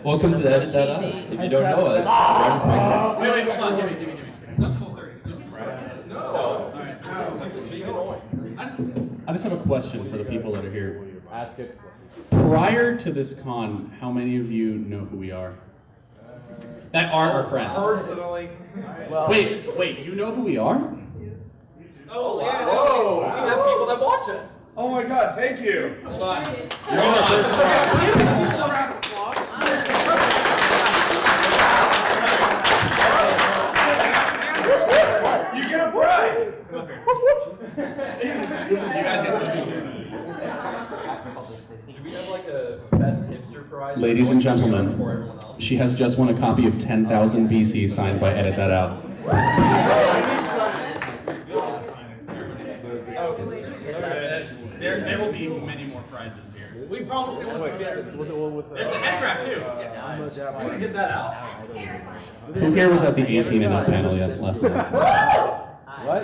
Welcome to Edit That Out. If you don't know us, Wait, hold on. Give me. It's not 12:30. I just have a question for the people that are here. Ask it. Prior to this con, how many of you know who we are? That are our friends. Personally, well, Wait, you know who we are? Oh, yeah. whoa, we have people that watch us. Oh my God, thank you. Hold on. You're on our first You get a prize. Do we have like a best hipster prize? Ladies and gentlemen, she has just won a copy of 10,000 BC signed by Edit That Out. There will be many more prizes here. We promise it won't be. There's a head wrap too. I'm gonna get that out. Who here was at the 18 and up panel last night? What?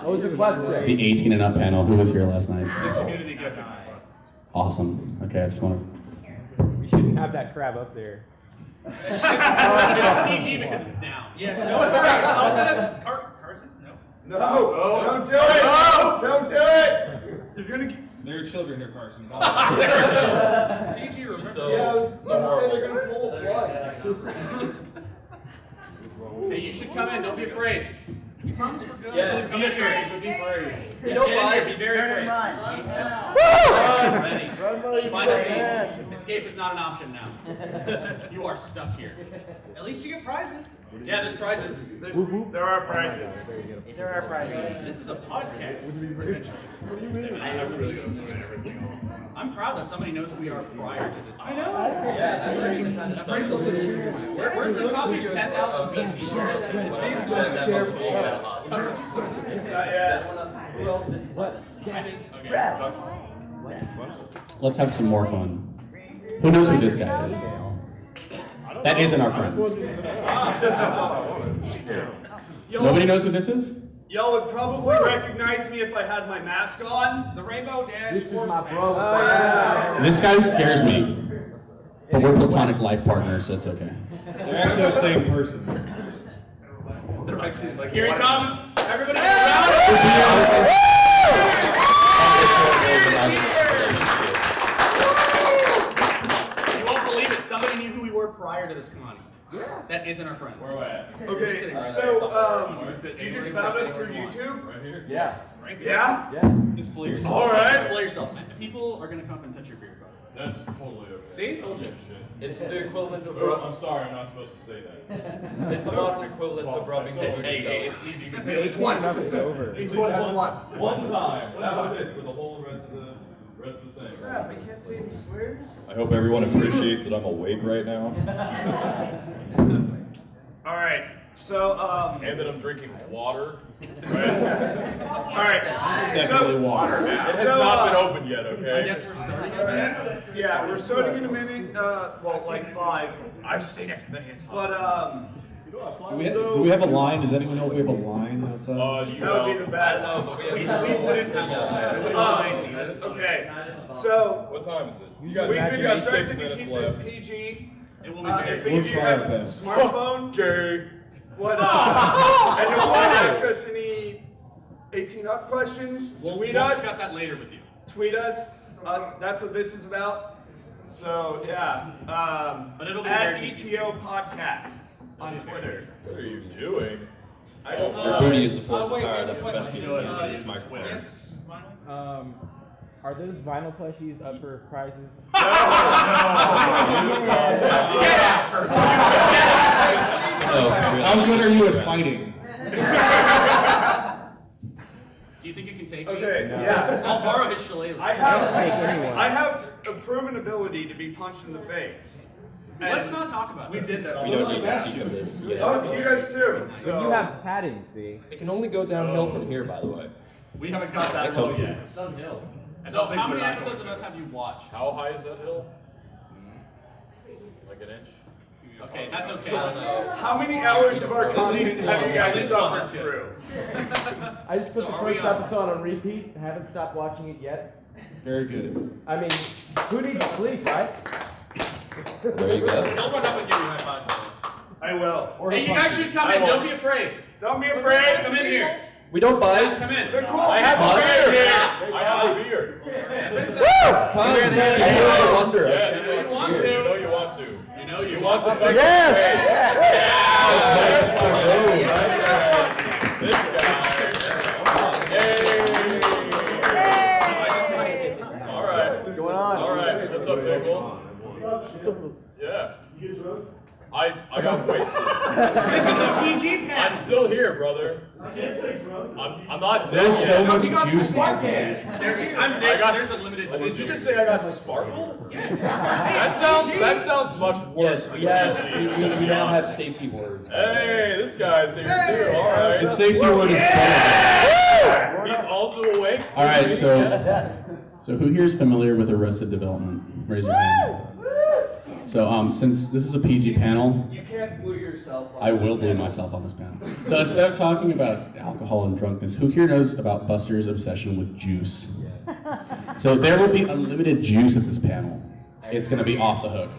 What was the question? The 18 and up panel, who was here last night? Community gift. Awesome. Okay, I just want to... We shouldn't have that crab up there. It's PG because it's down. Yes. No, it's alright. Carson? No. No, don't do it. No, don't do it. You're gonna get. There are children here, Carson. This is PG, remember? So They're gonna pull blood. Hey, you should come in. Don't be afraid. You promise we're good? Yes. Come in here. Be brave. You don't Get in mind. here. Be very afraid. Ready. Find a seat. Escape is not an option now. You are stuck here. At least you get prizes. Yeah, there's prizes. There are prizes. There are prizes. This is a podcast. I'm proud that somebody knows who we are prior to this. I know. Yeah, that's actually kind of stuff. Where's the copy of 10,000 BC? Who else did what? Let's have some more fun. Who knows who this guy is? That isn't our friends. Nobody knows who this is? Y'all would probably recognize me if I had my mask on. The Rainbow Dash This is Force my Mask. bro. This guy scares me. But we're platonic life partners, so it's okay. They're actually the same person. Here he comes. Everybody You won't believe it. Somebody knew who we were prior to this con. That isn't our friends. Where we at? Okay, so you just found us through YouTube? Right here? Yeah. Right here. Yeah? Yeah. Display yourself. All right. Display yourself. People are gonna come and touch your beard, by the way. That's totally okay. See? Told you. It's the equivalent of I'm sorry, I'm not supposed to say that. it's the modern equivalent of rubbing Hey, Hey, it's easy. You can say It's once. It's over. It's once. One time. That was it for the whole rest of the thing. Crap, I can't say any swears. I hope everyone appreciates that I'm awake right now. All right, so, And that I'm drinking water. all right. It's definitely water. It has So, not been opened yet, I okay? guess we're starting in a minute. Yeah, we're starting in a minute, well, like 5. I've seen it many a time. But, Do we have a line? Does anyone know if we have a line outside? You that would be the best. We wouldn't have Okay, so, What time is it? You we've guys been have trying 6 to minutes keep left. this PG. It will If be any We'll of you try have our best. smartphones, what, and you want to ask us any 18 up questions, We'll tweet discuss us. that later with you. Tweet us. That's what this is about. So yeah, But it'll be at very ETO Podcast on Twitter. What are you doing? I don't Your know. booty is a force of wait, power wait, that the will best question be is, used in this microphone. Yes, Vinyl? Are those vinyl plushies up for prizes? How good are you at fighting? Do you think you can take me? Okay, yeah. I'll borrow his shillelagh. I have a proven ability to be punched in the face. Let's not talk about it. We did that. So does the master. Oh, you guys too. So You have padding, see? It can only go downhill from here, by the way. We haven't got that low yet. Some hill. So how many episodes of us have you watched? How high is that hill? Like an inch? Okay, that's okay. how many hours of our content have you guys least suffered one. through? I just put So the are we first on? episode on repeat. Haven't stopped watching it yet. Very good. I mean, who needs sleep, right? There you go. He'll run up and give you a high five. I will. Or Hey, you he'll guys punch should come I in. Don't won't. be afraid. Don't be afraid. Come in here. We don't bite. Come in. They're cool. I have a Punch. beer. I have a beer. Come in. You know I wonder. Yes. You want to. You know you want to. You know you Want to want touch to. Yes! This guy. Yay. All right. Going on? All right. What's up, Single? Yeah. I got wasted. This is a PG I'm pen. still here, brother. I'm not dead There's so yet. much juice last night. There's a limited. Did you just say I got sparkle? That sounds much worse. Yes, we now have safety words. Hey, this guy's here too. All right. The safety word is better. He's also awake. All right, so who here is familiar with Arrested Development? Raise your hand. So since this is a PG panel, You can't glue yourself on. I will blame myself on this panel. So instead of talking about alcohol and drunkenness, who here knows about Buster's obsession with juice? So there will be unlimited juice at this panel. It's going to be off the hook.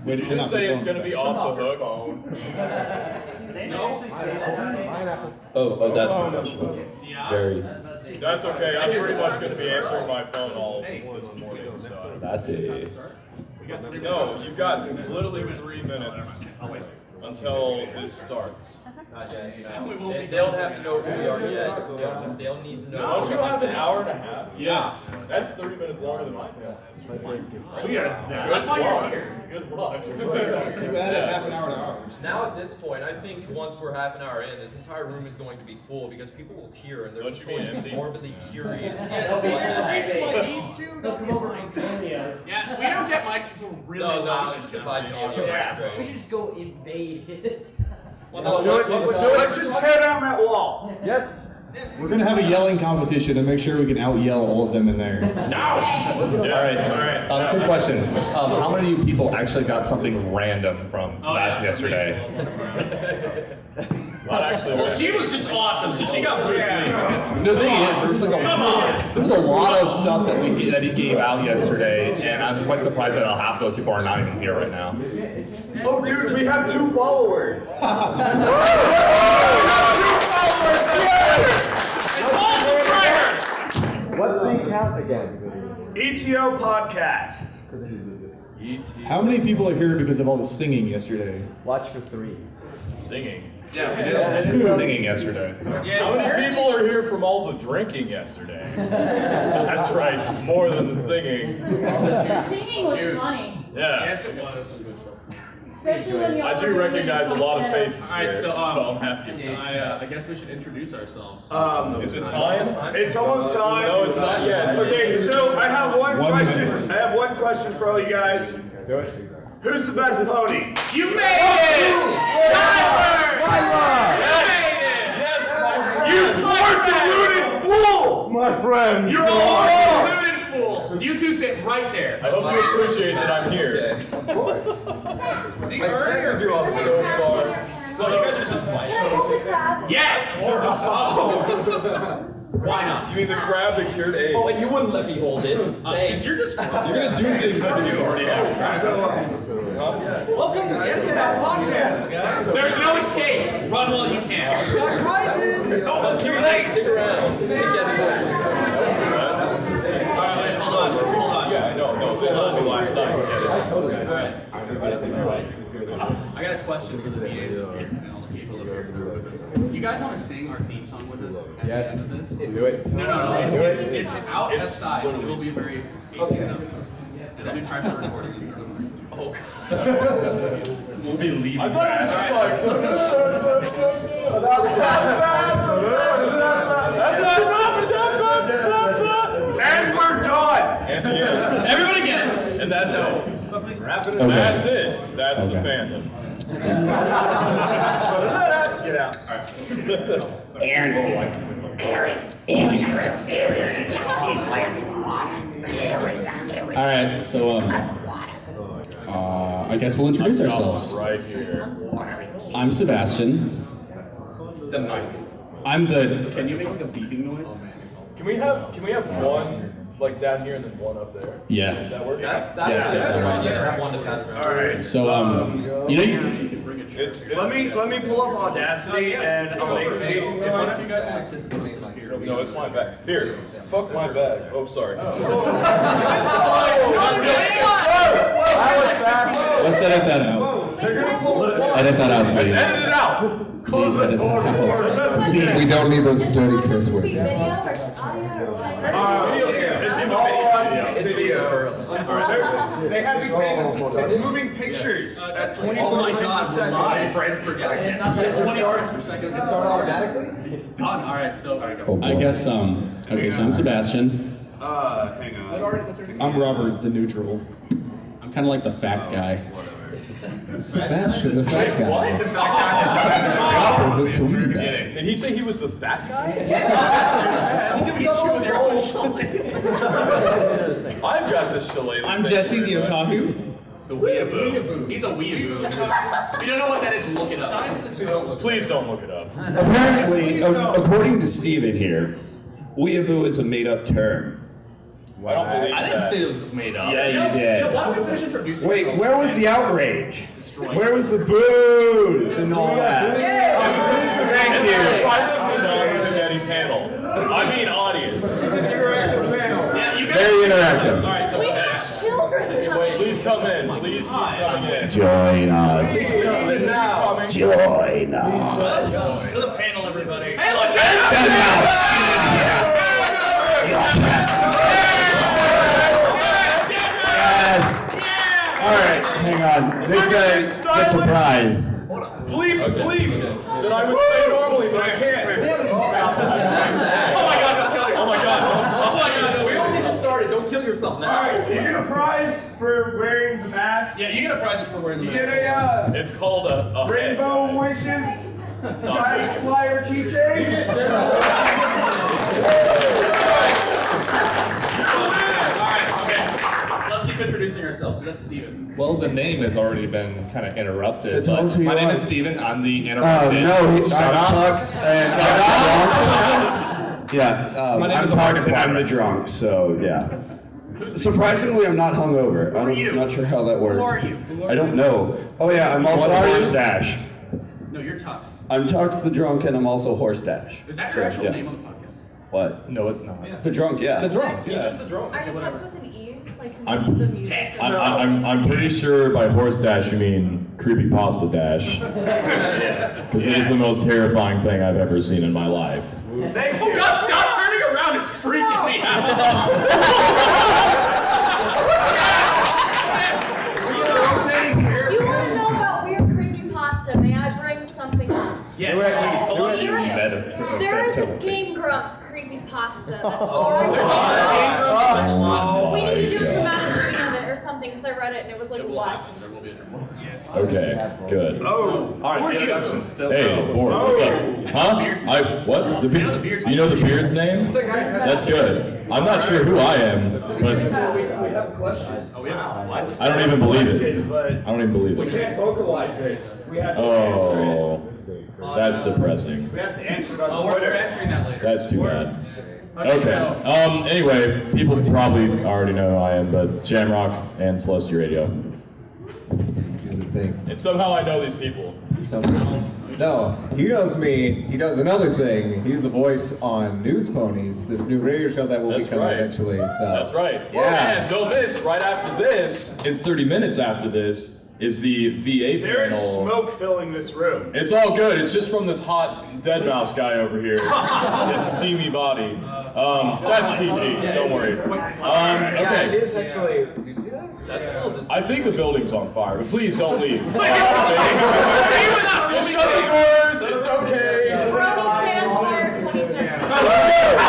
Did you just say it's going to be off the hook? Oh, that's professional. Very. That's okay. I'm pretty much going to be answering my phone all this morning. So. That's it. No, you've got literally 3 minutes until this starts. Not yet. They don't have to know who we are yet. They'll need to know. Don't you have an hour and a half? Yes. That's 30 minutes longer than my panel is. That's why you're here. Good luck. You added half an hour to ours. Now at this point, I think once we're half an hour in, this entire room is going to be full because people will hear and they're Don't just you mean going to be empty? morbidly curious. Yes, see, there's a reason why these two don't get mics. Yeah, we don't get mics until we're really No, loud. we should just invite Manny. Yeah. We should just go invade his. Well, no, Let's just tear down that wall. Yes. We're gonna have a yelling competition and make sure we can out yell all of them in there. All right. Quick question. How many of you people actually got something random from Sebastian yesterday? Not actually. Well, she was just awesome, so she got Bruce Lee. The thing is, there was a lot of stuff that he gave out yesterday, and I'm quite surprised that half those people are not even here right now. Oh, dude, we have 2 followers. What's the count again? ETO podcast. How many people are here because of all the singing yesterday? Watch for 3. Singing. Singing yesterday. So. How many people are here from all the drinking yesterday? That's right, more than the singing. Singing was funny. Yeah. Yes, it was. Especially when y'all I do were doing recognize a lot of falsetto. faces Alright, here, so, so I'm happy. I guess we should introduce ourselves. Is it time? It's almost time. No, it's not yet. Okay, so I have one 1 question. minute. I have one question for all you guys. Do it. Who's the best pony? You made it! Tyler! Yes, my friend. You poor deluded fool! My friend. You're all wrong! Deluded fool! You two sit right there. I hope you appreciate that I'm here. Of course. See, earlier. So far. So you guys are so Yes! Why not? You mean the crab that cured AIDS? Oh, and you wouldn't let me hold it. Thanks. You're just. You're gonna do things that you already have. Welcome to the podcast, guys. There's no escape. Run while you can. It's almost Too late. Stick around. It gets worse. Alright, hold on. Yeah, no, they told me last night. I got a question for the VAs here. Do you guys want to sing our theme song with us at the end of this? Do it. No. It's out outside. It will be very easy enough. And then we try to record it in front of them. Oh. We'll be leaving. I thought it was just like. And we're done! Everybody get it! And that's it. Okay. That's it. That's the fandom. Get out. All right, so I guess we'll introduce ourselves. Right here. I'm Sebastian. The mic. I'm the. Can you make like a beeping noise? Can we have one like down here and then one up there? Yes. Does that work? That's Yeah. have one to pass around. All right. So, you know, It's Let me pull up Audacity and I'll make a video. If one of you guys want to sit here. no, it's my bag. Here, fuck my bag. Oh, sorry. Let's edit that out. edit that out, please. Edit it out. Close the edit door that out. before it doesn't. We don't need those Just dirty want it curse to be words. video or just audio or what? It's video. They have me saying it's moving pictures at 20 Oh my God, we're live. frames per second. It's not that 24 per second. It started automatically? It's done. All right, so there you go. I guess, okay, so I'm Sebastian. Hang on. I'm Robert, the neutral. I'm kind of like the fact guy. Sebastian, the fat guy. What? Robert, the sweet guy. Did he say he was the fat guy? I've got this shillelagh. I'm Jesse, the otaku. The weeaboo. He's a weeaboo. If you don't know what that is, look it up. Please don't look it up. Apparently, according to Steven here, weeaboo is a made-up term. I don't believe I didn't that. say it was made up. Yeah, you Why did. don't we finish introducing Wait, ourselves? where was the outrage? Where was the booze and all that? Thank you. Spaghetti panel. I mean audience. Yeah, you guys. Very interactive. All right, so We have children coming. Please come in. Please keep coming in. Join us. Sit now. Join us. to the panel, everybody. Hey, look, Yes. All right, hang on. This guy gets a prize. Bleep that I would say normally, but I can't. Oh my God, don't kill yourself. Oh my God. Oh my God, We don't get started. Don't kill yourself now. Alright, you get a prize for wearing the mask. Yeah, you get a prize just for wearing the You mask. get a It's called a Rainbow Wishes Giant Flyer keychain. Alright, okay. Let's keep introducing ourselves. So that's Steven. Well, the name has already been kind of interrupted. It tells But who my you name are. is Steven. I'm the Oh interrupted. no, he Shut up. sucks and yeah, My name I'm is Mark Mark and I'm the Suarez. drunk, so yeah. Surprisingly, I'm not hungover. I'm not sure how that works. Who are you? I don't know. Oh yeah, I'm also What are you? Horse Dash. No, you're Tux. I'm Tux the drunk and I'm also Horse Dash. Is that your actual yeah. name on the podcast? What? No, it's not. The drunk, yeah. The drunk, He's yeah. just the drunk. Are you Tux with an E? Like I'm- the music? I'm pretty sure by horse dash you mean creepypasta dash. Because it is the most terrifying thing I've ever seen in my life. Thank Oh you. God, stop turning around. It's freaking me out. You want to know about weird creepypasta? May I bring something up? Yes. There is a Game Grumps creepypasta that's Oh We my need to do a God. dramatic reading of it or something because I read it and it was like, what? There will be a drama. Yes. Okay, good. Oh, All right, the introduction still. Hey, Board, what's up? Huh? What? The you know the beard's name? That's good. I'm not sure who I am, but we have a question. Oh, yeah. What? I don't even believe it. But I don't even believe we it. can't vocalize it. We have to answer it. Oh, that's depressing. We have to answer it on Oh, we're Twitter. answering that later. That's too bad. Okay. Anyway, people probably already know who I am, but Jamrock and Celestia Radio. Do the thing. And somehow I know these people. No, he knows me. He does another thing. He's a voice on News Ponies, this new radio show that will That's be coming right. eventually. So That's right. Yeah. And don't miss, right after this, in 30 minutes after this, is the VA There is panel. smoke filling this room. It's all good. It's just from this hot dead mouse guy over here. This steamy body. That's PG. Don't worry. Yeah, it Okay. is actually. Did you see that? That's a little disappointing. I think the building's on fire, but please don't leave. Just shut the doors. It's okay.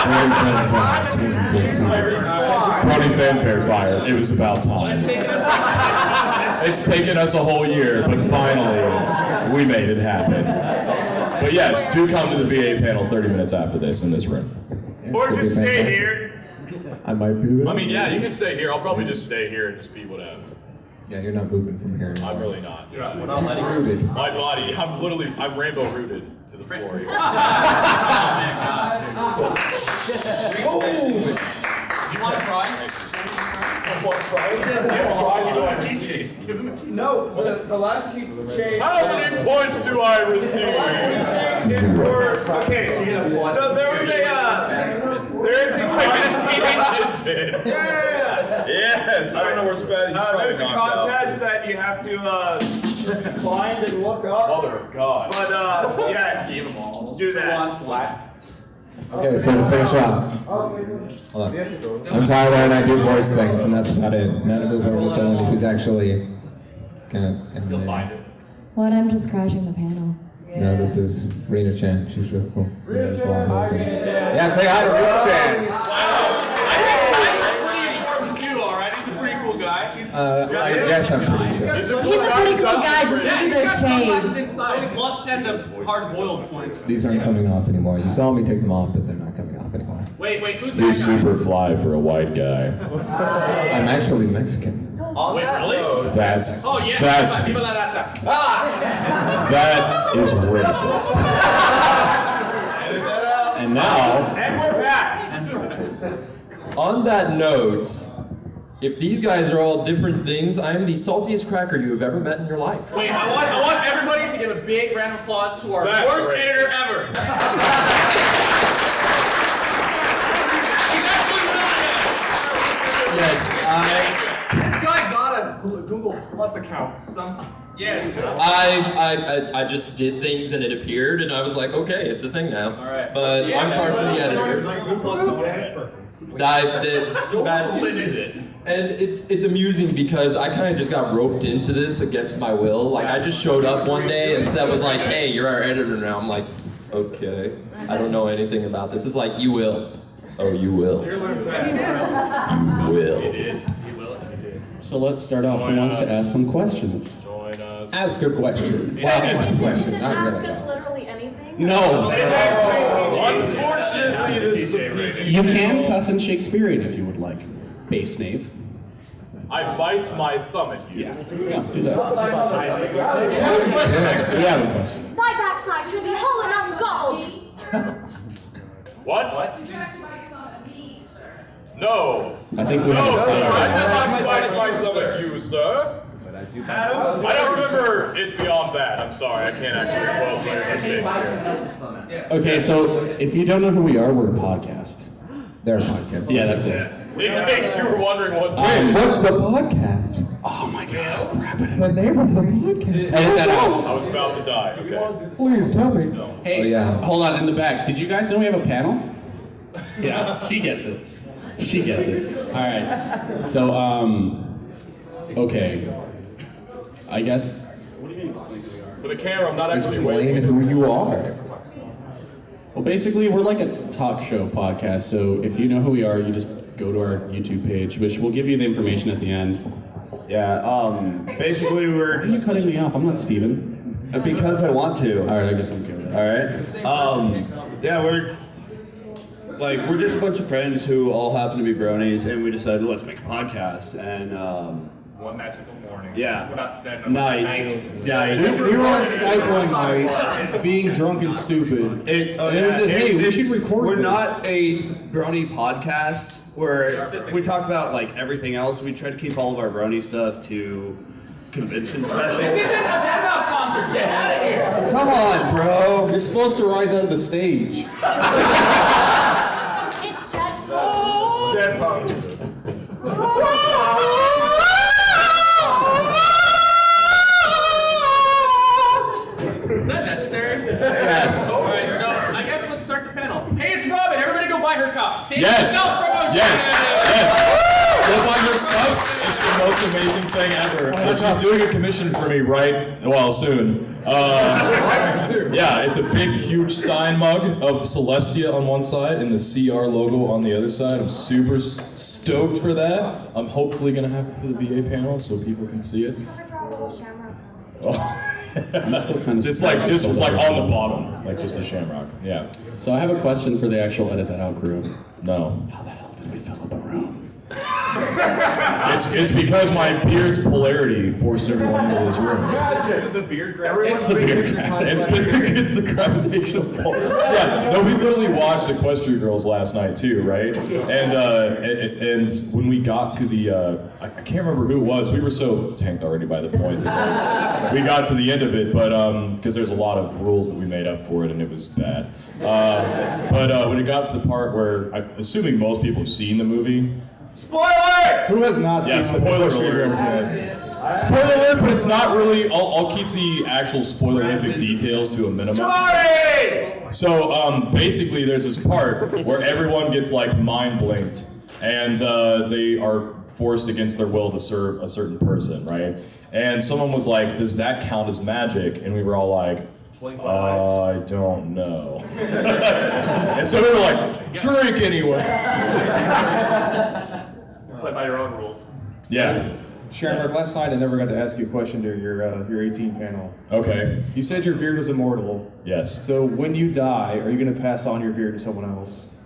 Brony Fan Fair 2013. Brony Fan Fair fire. It was about time. It's taken us a whole year, but finally, we made it happen. But yes, do come to the VA panel 30 minutes after this in this room. Or It's gonna just be stay fantastic. here. I might be there. I mean, yeah, you can stay here. I'll probably just stay here and just be whatever. Yeah, you're not moving from here. I'm really not. He's rooted. My body, I'm rainbow rooted to the floor here. You You want a prize? No, the last keychain. How many points do I receive? Okay, so there is a contest. Yes, I don't know where Spatty's There's a contest that you have to find and look up. Mother of God. But yes, do that. Okay, so to finish up, hold on. I'm Tyler and I do voice things, and that's about it. Now to move over to someone who's actually kind of. You'll find it. What? I'm just crashing the panel. No, this is Rena Chan. She's really cool. Rena does a lot of voices. Yeah, say hi to Rena Chan. I guess I'm pretty sure. He's a pretty cool guy, just look at those shades. So plus 10 to hard-boiled points. These aren't coming off anymore. You saw me take them off, but they're not coming off anymore. Wait, who's that He's guy? super fly for a white guy. I'm actually Mexican. Wait, really? That's Oh, yeah. that's Viva la raza. that is racist. And now, And we're back. On that note, if these guys are all different things, I am the saltiest cracker you have ever met in your life. Wait, I want everybody to give a big round of applause to our That's worst racist. editor ever. Yes, This guy got a Google Plus account. Yes. I just did things and it appeared, and I was like, okay, it's a thing now. All right. But I'm Carson, the editor. And it's amusing because I kind of just got roped into this against my will. Like I just showed up one day and Seth was like, "Hey, you're our editor now." I'm like, "Okay, I don't know anything about this." It's like, "You will." Oh, you will. You will. So let's start off. Who wants to ask some questions? Join us. Ask a question. Is it One question, just not ask really. us literally anything? No. Unfortunately, this is a PG. You can cuss in Shakespearean if you would like. Base Knave. I bite my thumb at you. Yeah, do that. We have a question. Thy backside should be whole and ungobbled. What? No. I think we have No, a sir. I question. did not bite my thumb at you, sir. I don't remember it beyond that. I'm sorry. I can't actually quote Shakespeare. Okay, so if you don't know who we are, we're a podcast. They're a podcast. Yeah, that's it. In case you were wondering what. What's the podcast? Oh my god, crap. It's the name of the podcast. Edit that out. I was about to die. Okay. Please tell me. Hey, Oh, yeah. hold on, in the back. Did you guys know we have a panel? Yeah, she gets it. She gets it. All right. So, okay. I guess. For the camera, I'm not actually Explain waiting. who you are. Well, basically, we're like a talk show podcast. So if you know who we are, you just go to our YouTube page, which we'll give you the information at the end. Yeah, basically Why are you we're, cutting me off? I'm not Steven. because I want to. All right, I guess I'm good with that. All right. Yeah, we're just a bunch of friends who all happen to be bronies, and we decided let's make a podcast. And One magical morning. yeah, Night. We were on Skype one night, being drunk and stupid. And it was a, hey, we should record We're this. not a brony podcast where we talk about like everything else. We try to keep all of our brony stuff to convention specials. This isn't a Dead Mouse concert. Get out of here. Come on, bro. You're supposed to rise out of the stage. It's Deadpool. Dead phone. Is that necessary? Yes. All right, so I guess let's start the panel. Hey, it's Robin. Everybody go buy her cup. Save Yes. self-promotion. Yes. Yes. Go buy her stuff. It's the most amazing thing ever. She's doing a commission for me soon. Yeah, it's a big, huge Stein mug of Celestia on one side and the CR logo on the other side. I'm super stoked for that. I'm hopefully gonna have it for the VA panel so people can see it. Oh. Just like on the bottom, like just a shamrock. Yeah. So I have a question for the actual edit that out crew. No. How the hell did we fill up a room? It's because my beard's polarity forced everyone into this room. Is it the beard gravity? It's the beard gravity. It's the gravitational pull. Yeah, no, we literally watched Equestria Girls last night too, right? And when we got to the, I can't remember who it was. We were so tanked already by the point that we got to the end of it, but because there's a lot of rules that we made up for it, and it was bad. But when it got to the part where, I'm assuming most people have seen the movie. Spoilers! Who has not seen spoiler Equestria alert. Girls yet? Spoiler alert, but it's not really. I'll keep the actual spoilerific details to a minimum. Sorry! So basically, there's this part where everyone gets like mind blinked, and they are forced against their will to serve a certain person, right? And someone was like, "Does that count as magic?" And we were all like, "I don't know." And so we were like, "Drink anyway." Play by your own rules. Yeah. Sharon, last night I never got to ask you a question during your 18 panel. Okay. You said your beard was immortal. Yes. So when you die, are you going to pass on your beard to someone else?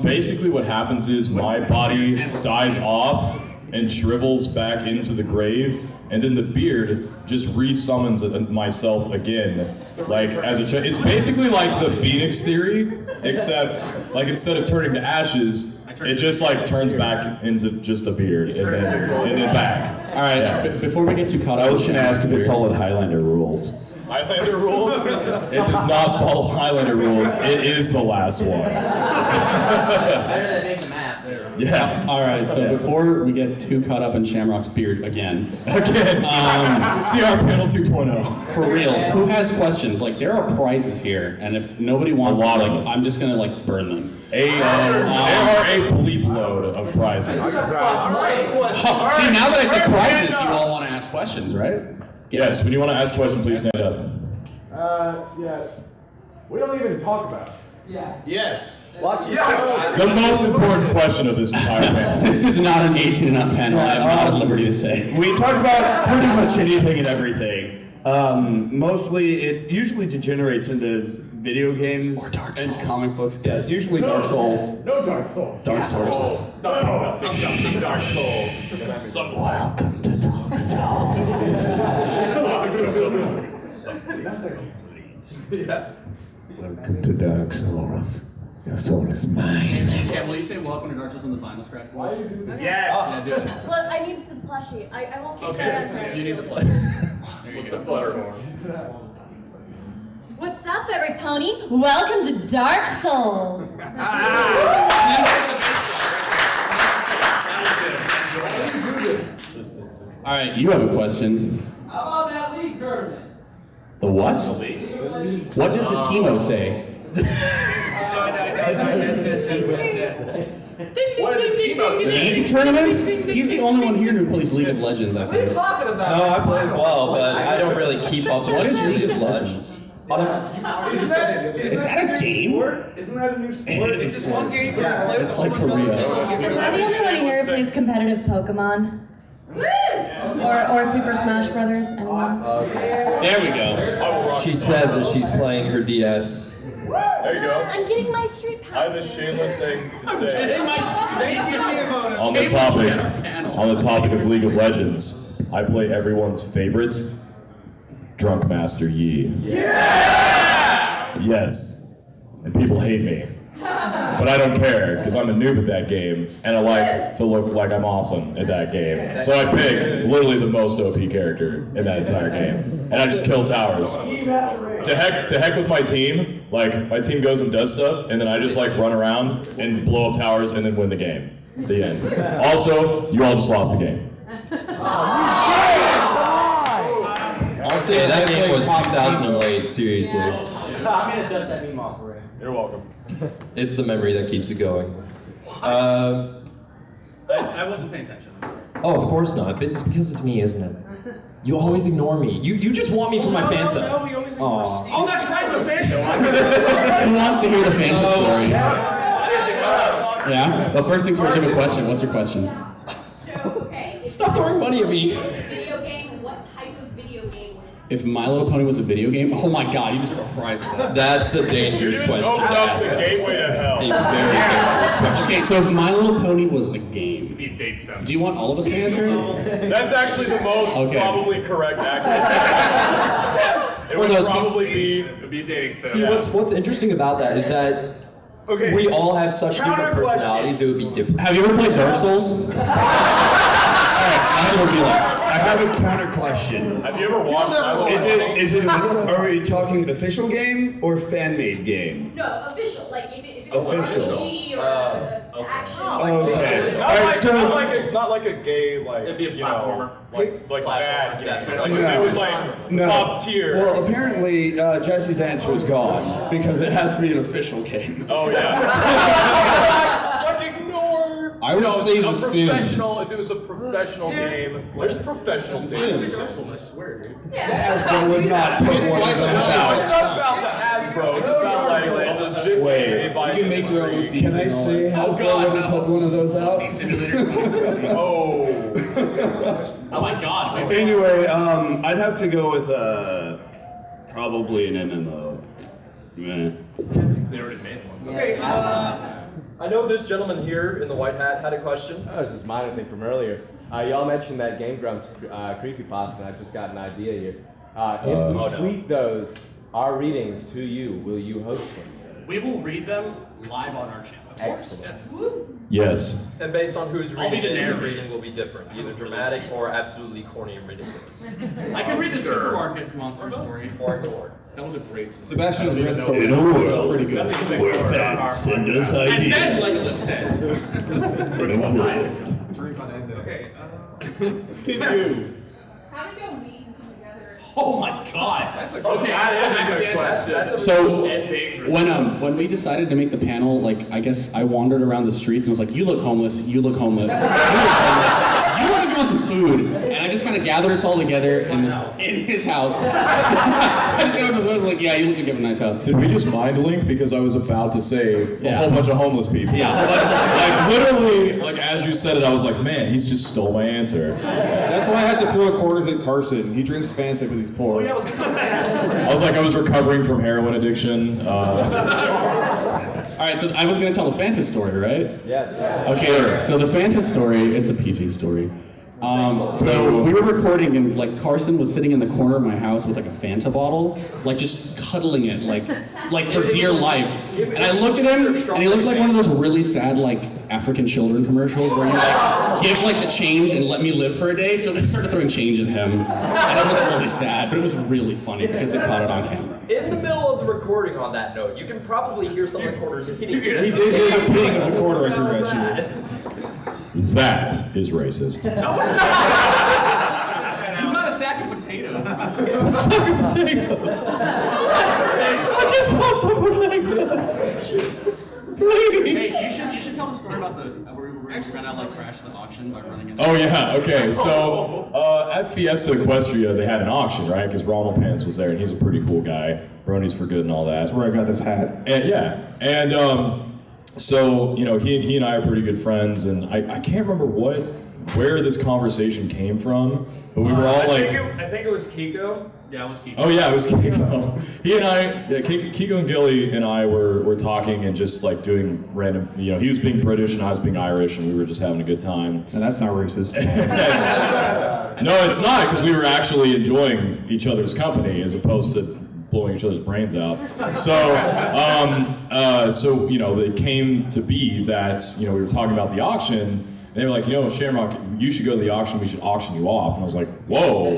Basically what happens is my body dies off and shrivels back into the grave, and then the beard just re-summons myself again, like as a it's basically like the Phoenix theory, except like instead of turning to ashes, it just like turns back into just a beard and then back. All right, Yeah. before we get too caught up, I was going to ask if they followed Highlander rules. Highlander rules? It does not follow Highlander rules. It is the last one. Better than make the mask. Yeah. All right, so before we get too caught up in Shamrock's beard again, CR panel 2.0. for real, who has questions? Like, there are prizes here, and if nobody wants A lot them, of like, them. I'm just gonna like burn them. There are a bleep load of prizes. See, now that I said prizes, you all want to ask questions, right? Yes, when you want to ask a question, please stand up. Yes. We don't even talk about it. Yeah. Yes. The most important question of this entire panel. This is not an 18 and up panel. I am not at liberty to say. We talk about pretty much anything and everything. Mostly, it usually degenerates into video games and comic books. Yeah, it's usually Dark Souls. No Dark Souls. Dark Souls. Something Dark Souls. Welcome to Dark Welcome to Dark Souls. Your soul is mine. Cam, will you say welcome to Dark Souls on the final scratch? Why Yes. Yeah, do it. Look, I need the plushie. I won't keep Okay, that on there. you need the play. There you go. Buttermore. What's up, every pony? Welcome to Dark Souls. All right, you have a question. How about that league tournament? The what? What does the Timo say? What did the team say? League tournaments? He's the only one here who plays League of Legends, I What are you think. talking about? No, I play as well, but I don't really keep up What with is League of much. Legends? Is that a game? Isn't that a new sport? It is It's just one game. It's like Korea. Am I the only one here who plays competitive Pokemon? Or Super Smash Brothers? Anyone? There we go. She says as she's playing her DS. There you go. I'm getting my street I power. have a shameless thing to say. On the topic of League of Legends, I play everyone's favorite, Drunk Master Yi. Yeah! Yes. And people hate me. But I don't care, because I'm a noob at that game, and I like to look like I'm awesome at that game. So I pick literally the most OP character in that entire game. And I just kill towers. To heck with my team, like, my team goes and does stuff, and then I just like run around and blow up towers and then win the game. The end. Also, you all just lost the game. I'll say Hey, that I game play was top 2008, seriously. I'm gonna dust that meme off for you. You're welcome. It's the memory that keeps it going. I wasn't paying attention. Oh, of course not. It's because it's me, isn't it? You always ignore me. You just want me for my Fanta. No, we always ignore Steve. Oh, that's right, the Fanta. Who wants to hear the Fanta story? Yeah? Well, first things first, I have a question. What's your question? So, okay. Stop throwing money at me. Video game, what type of video game would it If My Little Pony was a video game, oh my god, you deserve a prize for that. That's a dangerous You just question. opened up the Yes. gateway to hell. A very dangerous question. Okay, so if My Little Pony was a game, Be date sim. do you want all of us to answer? That's actually the most Okay. probably correct accurate. It would Well, no, probably be. It'd be a dating sim. See, what's interesting about that is that Okay. we all have such different Counter question. personalities. It would be different. Have you ever played Dark Souls? Alright, that's what it would be like. I have a counter question. Have you ever watched My Little Pony? Is it, are we talking official game or fan-made game? No, official. Like if it was Official. RPG or action. Okay. Not Alright, like, so. not like a gay, like, It'd be a you platformer. know, like bad game. Definitely. Like, No. if it was like No. top tier. Well, apparently Jesse's answer is gone because it has to be an official game. Oh yeah. Like ignore. I would say a The Sims. professional. If it was a professional game, there's professional games. Sims. Hasbro would not put one of those It's out. not about the Hasbro. It's about like a legit Wait, game by you can make your own industry. Can I say Hasbro wouldn't put one of those out? Oh. Oh my god. wait. Anyway, I'd have to go with probably an MMO. Meh. They already made one. Okay, I know this gentleman here in the white hat had a question. That was just minor thing from earlier. Y'all mentioned that Game Grumps creepypasta, and I just got an idea here. If we tweet those, our readings to you, will you host them? we will read them live on our channel. Excellent. Yes. And based on who's I'll be reading the it, the narrator. reading will be different, either dramatic or absolutely corny and ridiculous. I can read the supermarket monster story. Or ignored. That was a great story. Sebastian's red story. In a world That's pretty good. where fans send us And ideas. then, like I said, In a world. okay. Let's keep you. How did y'all meet and come together? Oh my god. That's a okay. That is a good question. So when we decided to make the panel, like I guess I wandered around the streets and was like, "You look homeless. You look homeless. You look homeless. You want to give us some food?" And I just kind of gathered us all together in his house. I just got up and was like, "Yeah, you look like you have a nice house." Did we just mind link? Because I was about to say a whole bunch of homeless people. Yeah. Like literally, like as you said it, I was like, man, he's just stole my answer. That's why I had to throw quarters at Carson. He drinks Fanta because he's poor. I was like, I was recovering from heroin addiction. All right, so I was gonna tell the Fanta story, right? Yes. Okay, so the Fanta story, it's a PG story. So we were recording and like Carson was sitting in the corner of my house with like a Fanta bottle, like just cuddling it, like for dear life. And I looked at him and he looked like one of those really sad like African children commercials where you like give like the change and let me live for a day. So they started throwing change at him. And it was really sad, but it was really funny because it caught it on camera. In the middle of the recording on that note, you can probably hear some recorders hitting. He did hear the ping of the quarter I threw at you. That is racist. I'm not a sack of potatoes. Sack of potatoes. I just saw some potatoes. Please. Hey, you should tell the story about the where we ran out like crashed the auction by running into. Oh yeah, okay. So at Fiesta Equestria, they had an auction, right? Because Ronald Pants was there, and he's a pretty cool guy. Brony's for good and all that. That's where I got this hat. And and so you know, he and I are pretty good friends, and I can't remember where this conversation came from, but we were all like. I think it was Kiko. Yeah, it was Kiko. Oh yeah, it was Kiko. He and Kiko and Gilly and I were talking and just like doing random, you know, he was being British and I was being Irish and we were just having a good time. And that's not racist. No, it's not, because we were actually enjoying each other's company as opposed to blowing each other's brains out. So, so you know, it came to be that, you know, we were talking about the auction. And they were like, you know, Shamrock, you should go to the auction, we should auction you off. And I was like, whoa.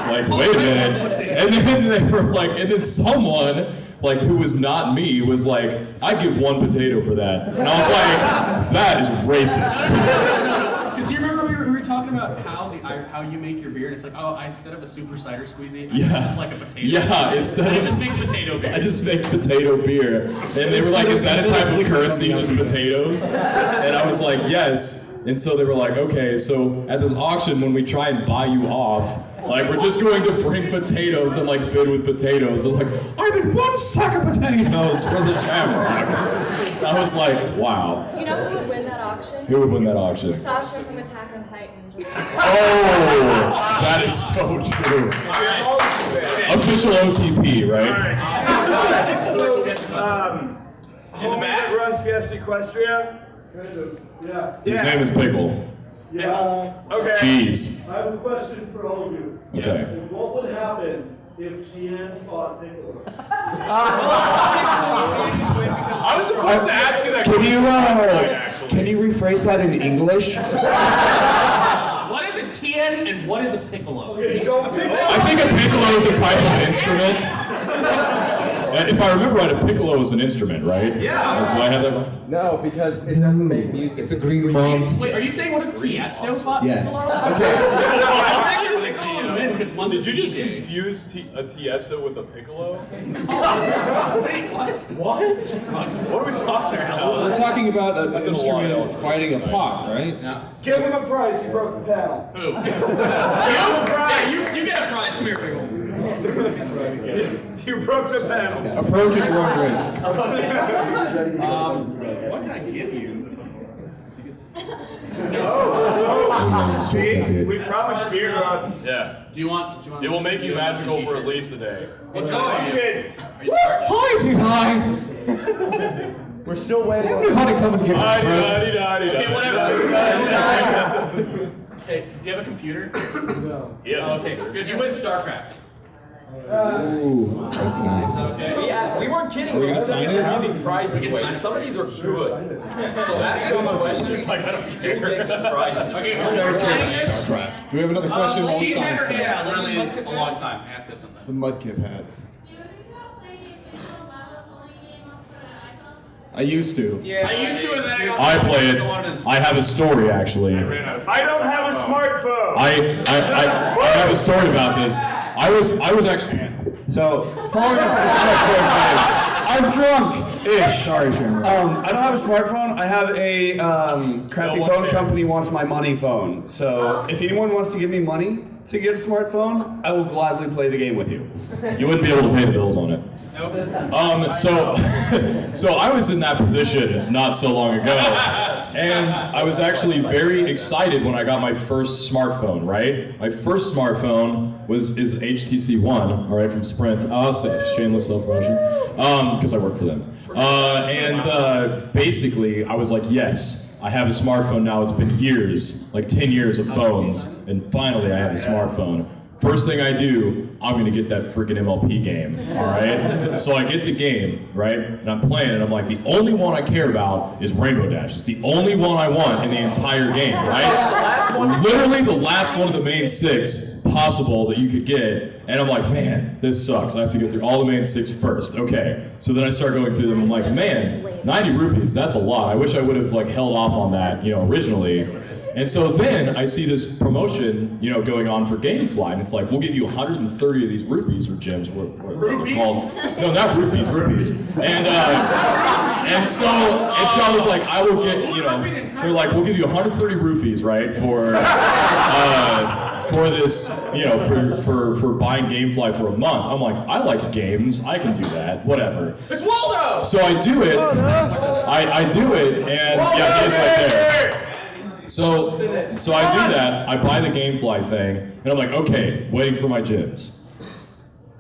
Like, wait a minute. And then they were like, and then someone, like, who was not me, was like, I'd give one potato for that. And I was like, that is racist. Because you remember we were talking about how you make your beer, and it's like, oh, instead of a super cider squeezy, I just like a potato. Yeah, It just makes potato beer. I just make potato beer. And they were like, is that a type of currency, just potatoes? And I was like, yes. And so they were like, okay, so at this auction, when we try and buy you off, like, we're just going to bring potatoes and like bid with potatoes. They're like, I bid one sack of potatoes for the Shamrock. I was like, wow. You know who would win that auction? Who would win that auction? Sasha from Attack on Titan. Oh, That is so true. Okay. Official OTP, right? So, in the back runs Fiesta Equestria. Kind of, yeah. His name is Pickle. Yeah. Okay. Jeez. I have a question for all of you. Okay. What would happen if Tien fought Piccolo? I was supposed to ask you that Can you rephrase that in English? What is a Tien and what is a piccolo? I think a piccolo is a type of instrument. If I remember right, a piccolo is an instrument, right? Yeah. Do I have that right? No, because it doesn't make music. It's a green monster. Wait, are you saying what if Tiesto fought Yes. piccolo? Okay. I'm actually really calling him in because Did you just confuse a Tiesto with a piccolo? Wait, what? What are we talking about? We're talking about an instrument fighting a pot, right? Yeah. Give him a prize. He broke the panel. Who? Yeah, you get a prize. Come here, pickle. You broke the panel. Approach at your own risk. What can I give you? See, we promised beer drops. Yeah. Do you want? It will make you magical for at least a day. What's Kids. Hi, Hi. We're still waiting. You know how to come and get us. Okay, whatever. Hey, do you have a computer? No. Yeah. Okay, good. You win StarCraft. Ooh, that's nice. Okay. Yeah, we weren't kidding. Are we We gonna were sign giving prizes away. Some of these are good. So ask them questions. Like, I don't care. Prizes. Okay, we're signing this. Do we have another question? While we She's sign had her stuff? yeah, literally a long time. Ask us something. The Mudkip hat. I used to. Yeah, I used to, and then I got. I play it. I have a story actually. I don't have a smartphone. I have a story about this. I was actually. So, following up with this I'm drunk-ish. Sorry, Shamrock. I don't have a smartphone. I have a crappy phone company wants my money phone. So if anyone wants to give me money to get a smartphone, I will gladly play the game with you. You wouldn't be able to pay the bills on it. So I was in that position not so long ago, and I was actually very excited when I got my first smartphone. Right, my first smartphone is the HTC One, all right, from Sprint. Shameless self-promotion, because I work for them. Basically, I was like, yes, I have a smartphone now. It's been years, like 10 years of phones, and finally I have a smartphone. First thing I do, I'm gonna get that freaking MLP game, all right? So I get the game, right? And I'm playing it, I'm like, the only one I care about is Rainbow Dash. It's the only one I want in the entire game, right? Literally the last one of the main 6 possible that you could get. And I'm like, man, this sucks. I have to go through all the main 6 first. Okay, so then I start going through them. I'm like, man, 90 rupees, that's a lot. I wish I would have like held off on that, originally. And so then I see this promotion, going on for Gamefly, and it's like, we'll give you 130 of these rupees or gems, what they're called. No, not rupees, rupees. And so I was like, I will get, they're like, we'll give you 130 rupees, right, for this, for buying Gamefly for a month. I'm like, I like games, I can do that, whatever. It's Waldo. So I do it. I do it, and yeah, he's right there. So I do that, I buy the Gamefly thing, and I'm like, okay, waiting for my gems.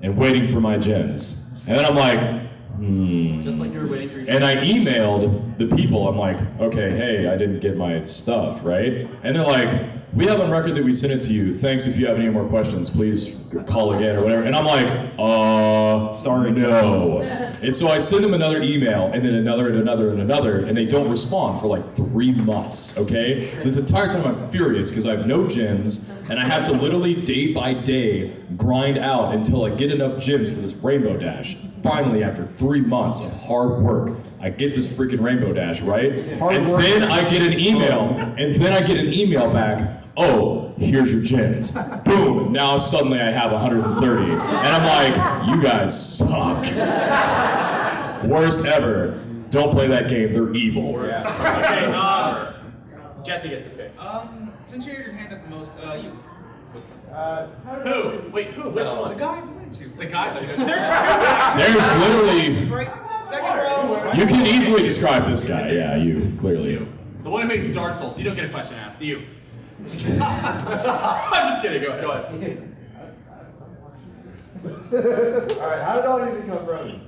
And waiting for my gems. And then I'm like, Just like you were waiting for your And I emailed the people, I'm like, okay, hey, I didn't get my stuff, right? And they're like, we have on record that we sent it to you. Thanks. If you have any more questions, please call again or whatever. And I'm like, sorry, no. And so I send them another email, and then another, and another, and another, and they don't respond for like 3 months, okay? So this entire time I'm furious because I have no gems, and I have to literally day by day grind out until I get enough gems for this Rainbow Dash. Finally, after 3 months of hard work, I get this freaking Rainbow Dash, right? And then I get an email, back, oh, here's your gems. Boom, now suddenly I have 130. And I'm like, you guys suck. Worst ever. Don't play that game, they're evil. Okay, Jesse gets to pick. Since you're your hand at the most, you. Who? Wait, who? Which one? The guy you went to. The guy? There's literally, Second row. you can easily describe this guy, yeah, you, clearly. The one who makes Dark Souls. You don't get a question asked, do you? I'm just kidding. Go ahead. Alright, how did all you become bronies?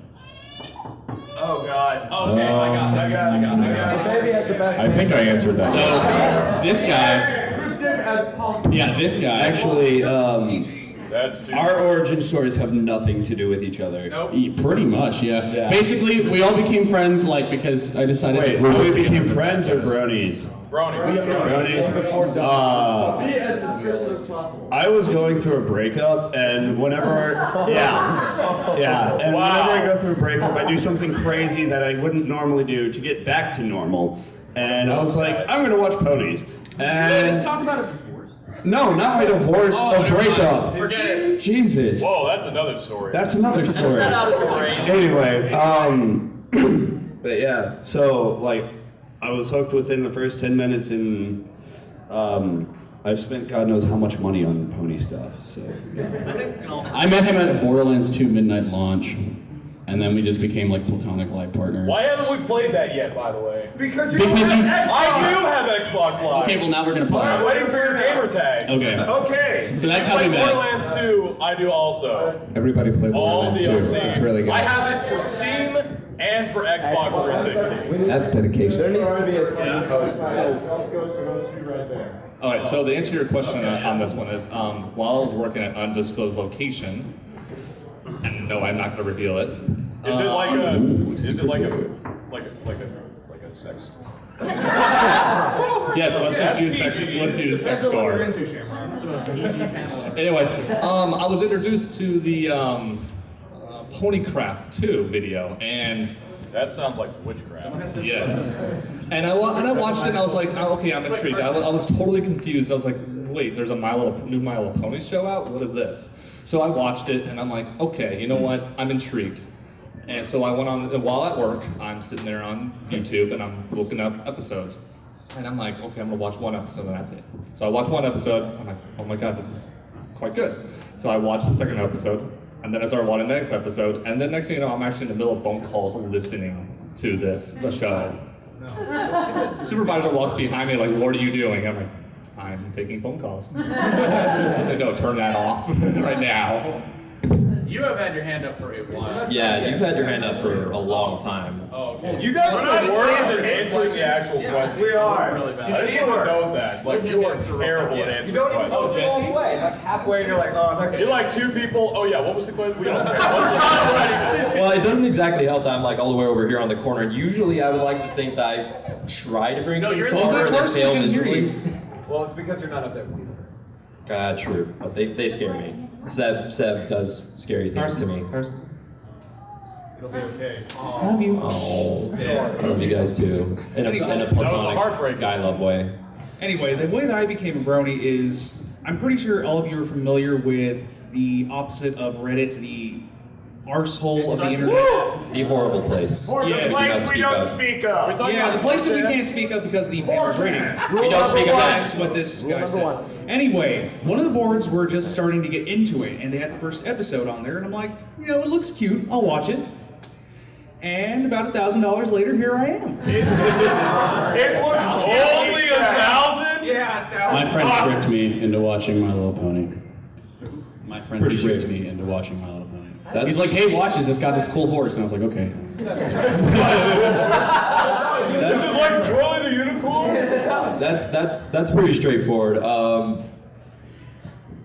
Oh God. Okay, I got it. Maybe at the best. I think I answered that. So this guy, yeah, this guy Actually, That's too. our origin stories have nothing to do with each other. Pretty much, yeah. Basically, we all became friends, like, because I decided Wait, that we became friends or bronies? Bronies. I was going through a breakup, and whenever, whenever I go through a breakup, I do something crazy that I wouldn't normally do to get back to normal. And I was like, I'm gonna watch ponies. Did you guys talk about a divorce? No, not my divorce, a breakup. Forget it. Jesus. Whoa, that's another story. That's another story. Anyway, but yeah, so like, I was hooked within the first 10 minutes, and I've spent God knows how much money on pony stuff. So I met him at a Borderlands 2 midnight launch, and then we just became like platonic life partners. Why haven't we played that yet, by the way? Because I do have Xbox Live. Okay, well now we're gonna play. I'm waiting for your gamer tags. Okay. Okay. So that's how we met. Borderlands 2, I do also. Everybody play All Borderlands 2. DLC. It's really good. I have it for Steam and for Xbox 360. That's dedication. There needs to be a Steam post. All right, so the answer to your question on this one is, while I was working at an undisclosed location, and no, I'm not going to reveal it. Is it like a? Is it like a sex? Yes, let's just use sex. Let's use sex store. Anyway, I was introduced to the Ponycraft 2 video, and that sounds like witchcraft. Yes, and I watched it, and I was like, oh, okay, I'm intrigued. I was totally confused. I was like, wait, there's a new My Little Pony show out? What is this? So I watched it, and I'm like, okay, you know what? I'm intrigued. And so I went on, and while at work, I'm sitting there on YouTube, and I'm looking up episodes. And I'm like, okay, I'm gonna watch one episode, and that's it. So I watched one episode, I'm like, oh my God, this is quite good. So I watched the second episode, and then I started watching the next episode, and then next thing you know, I'm actually in the middle of phone calls listening to the show. The supervisor walks behind me like, what are you doing? I'm like, I'm taking phone calls. I said, no, turn that off right now. You have had your hand up for a while. Yeah, you've had your hand up for a long time. Oh, okay. You guys are the worst at answering the actual questions. We are. Really bad. I just want to know that. Like, you are terrible at answering questions. Way. Like halfway, you're like, oh, I'm not gonna. You're like two people. Oh yeah, what was the question? We don't care. What's the question? Well, it doesn't exactly help that I'm like all the way over here on the corner. Usually I would like to think that I try to bring things forward and then fail miserably. Well, it's because you're not up there with me. True. But they scare me. Seb does scary things to me. It'll be okay. Love you. Oh, I love you guys too. In a platonic guy love way. Anyway, the way that I became a brony is, I'm pretty sure all of you are familiar with the opposite of Reddit, the arsehole of the internet. The horrible place. Yes. The place we don't speak of. Yeah, the place that we can't speak of because the banner's rating. We don't speak of that. That's what this guy said. Anyway, one of the boards were just starting to get into it, and they had the first episode on there, and I'm like, you know, it looks cute, I'll watch it. And about $1,000 later, here I am. It looks Only 1,000? Yeah, My friend tricked me into watching My Little Pony. My friend tricked me into watching My Little Pony. He's like, hey, watch this. It's got this cool horse. And I was like, okay. This is like Joy the Unicorn? That's pretty straightforward.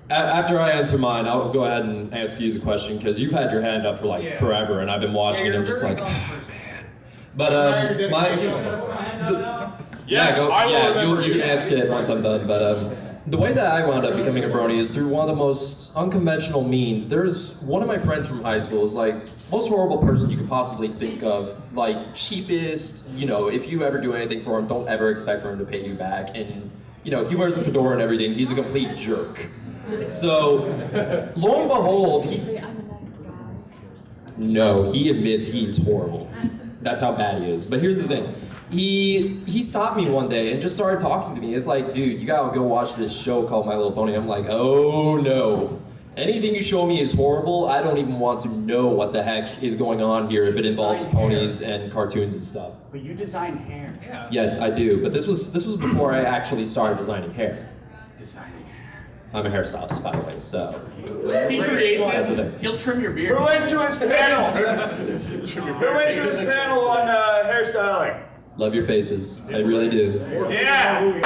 After I answer mine, I'll go ahead and ask you the question because you've had your hand up for like forever, and I've been watching, and I'm just like, oh, man. But you can ask it once I'm done. But the way that I wound up becoming a brony is through one of the most unconventional means. There's one of my friends from high school is like most horrible person you could possibly think of, like cheapest. You know, if you ever do anything for him, don't ever expect for him to pay you back. And you know, he wears a fedora and everything. He's a complete jerk. So, lo and behold, No, he admits he's horrible. That's how bad he is. But here's the thing. He stopped me one day and just started talking to me. It's like, dude, you gotta go watch this show called My Little Pony. I'm like, oh no. Anything you show me is horrible. I don't even want to know what the heck is going on here if it involves ponies and cartoons and stuff. But you design hair. Yeah. Yes, I do. But this was before I actually started designing hair. Designing hair. I'm a hairstylist, by the way, so. He creates That's it. it. He'll trim your beard. Who went to his panel? Who went to his panel on hairstyling? Love your faces. I really do. Yeah.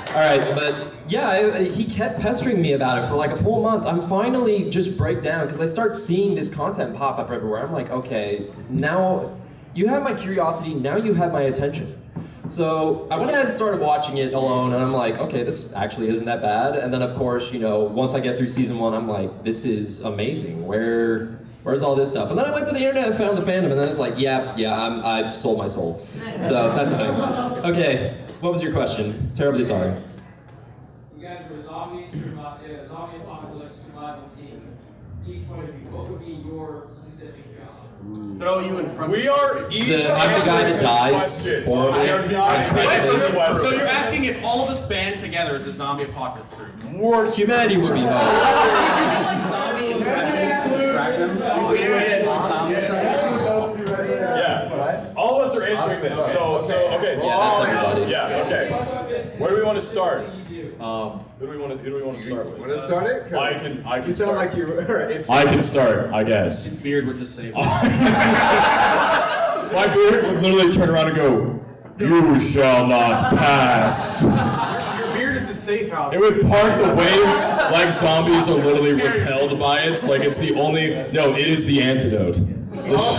All right, but yeah, he kept pestering me about it for like a full month. I'm finally just break down because I start seeing this content pop up everywhere. I'm like, okay, now you have my curiosity, now you have my attention. So I went ahead and started watching it alone, and I'm like, okay, this actually isn't that bad. And then of course, you know, once I get through season 1, I'm like, this is amazing. Where's all this stuff? And then I went to the internet and found the fandom, and then it's like, I sold my soul. So that's a thing. Okay, what was your question? Terribly sorry. You guys were zombies, zombie apocalypse, survival team. Each one of you, what would be your specific job? Throw you in front. We are I'm the guy that dies horribly. So you're asking if all of us band together as a zombie apocalypse group? Worst humanity would be hard. Like zombie distract them? Yeah. All of us are answering this. So okay. So Yeah, that's everybody. Yeah. Okay. Where do we want to start? Who do we want to start with? Want to start it? I can. You sound start. like you were. I can start, I guess. His beard would just say. My beard would literally turn around and go, "You shall not pass." Your beard is a safe house. It would part the waves like zombies are literally repelled by it. Like it is the antidote. It's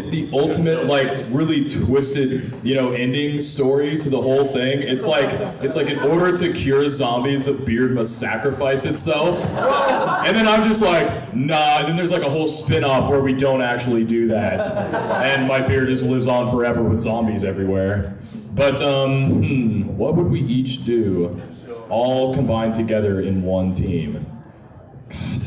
the ultimate like really twisted, ending story to the whole thing. It's like in order to cure zombies, the beard must sacrifice itself. And then I'm just like, nah, and then there's like a whole spin-off where we don't actually do that. And my beard just lives on forever with zombies everywhere. But what would we each do? All combined together in one team. God,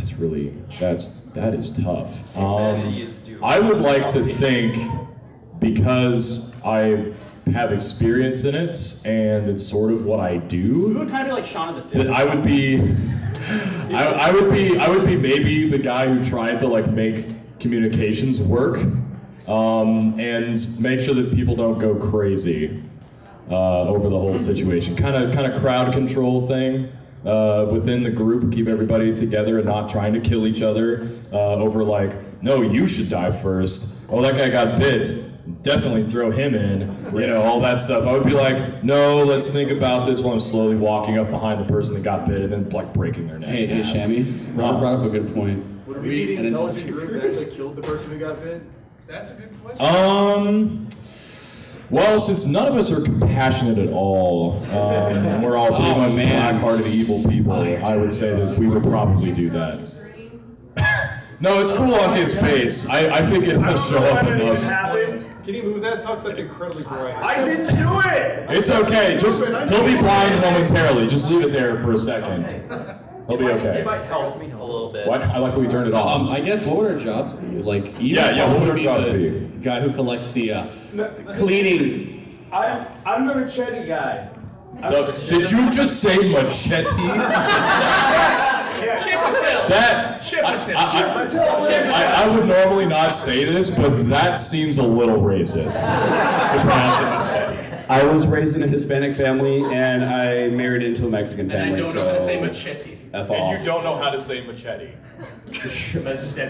that is tough. I would like to think, because I have experience in it and it's sort of what I do. We would kind of be like Shaun of the Dead. That I would be maybe the guy who tried to like make communications work, and make sure that people don't go crazy over the whole situation. Kind of crowd control thing. Within the group, keep everybody together and not trying to kill each other over like, no, you should die first. Oh, that guy got bit. Definitely throw him in. All that stuff. I would be like, no, let's think about this while I'm slowly walking up behind the person that got bit and then like breaking their neck. Hey, Shammy, Rob brought up a good point. Would we be the intelligent group that actually killed the person who got bit? That's a good question. Well, since none of us are compassionate at all, and we're all pretty much black-hearted evil people, I would say that we would probably do that. No, it's cool on his face. I think it will show up enough. Can you move that, Tux? That's incredibly bright. I didn't do it! It's okay. He'll be blind momentarily. Just leave it there for a second. He'll be okay. It might help me a little bit. What? I like how we turned it off. I guess what would our jobs be? Like, what would our job be? The guy who collects the cleaning. I'm the machete guy. Did you just say machete? I would normally not say this, but that seems a little racist to pronounce it machete. I was raised in a Hispanic family, and I married into a Mexican family. And I don't know how to say machete. F And off. you don't know how to say machete.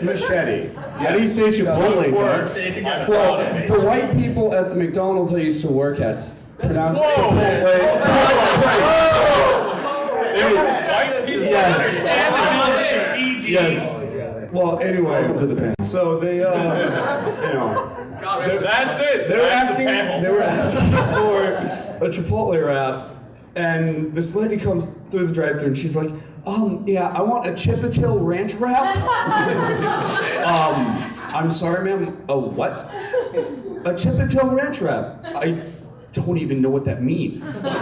Machete. How do you say Chipotle, Tux? Say it together. Well, the white people at the McDonald's I used to work at pronounced Chipotle. Yes. Well, anyway. Welcome to the panel. So they, That's it. They were asking for a Chipotle wrap, and this lady comes through the drive-thru and she's like, yeah, I want a Chipotle ranch wrap. I'm sorry, ma'am. A what? A Chipotle ranch wrap. I don't even know what that means. What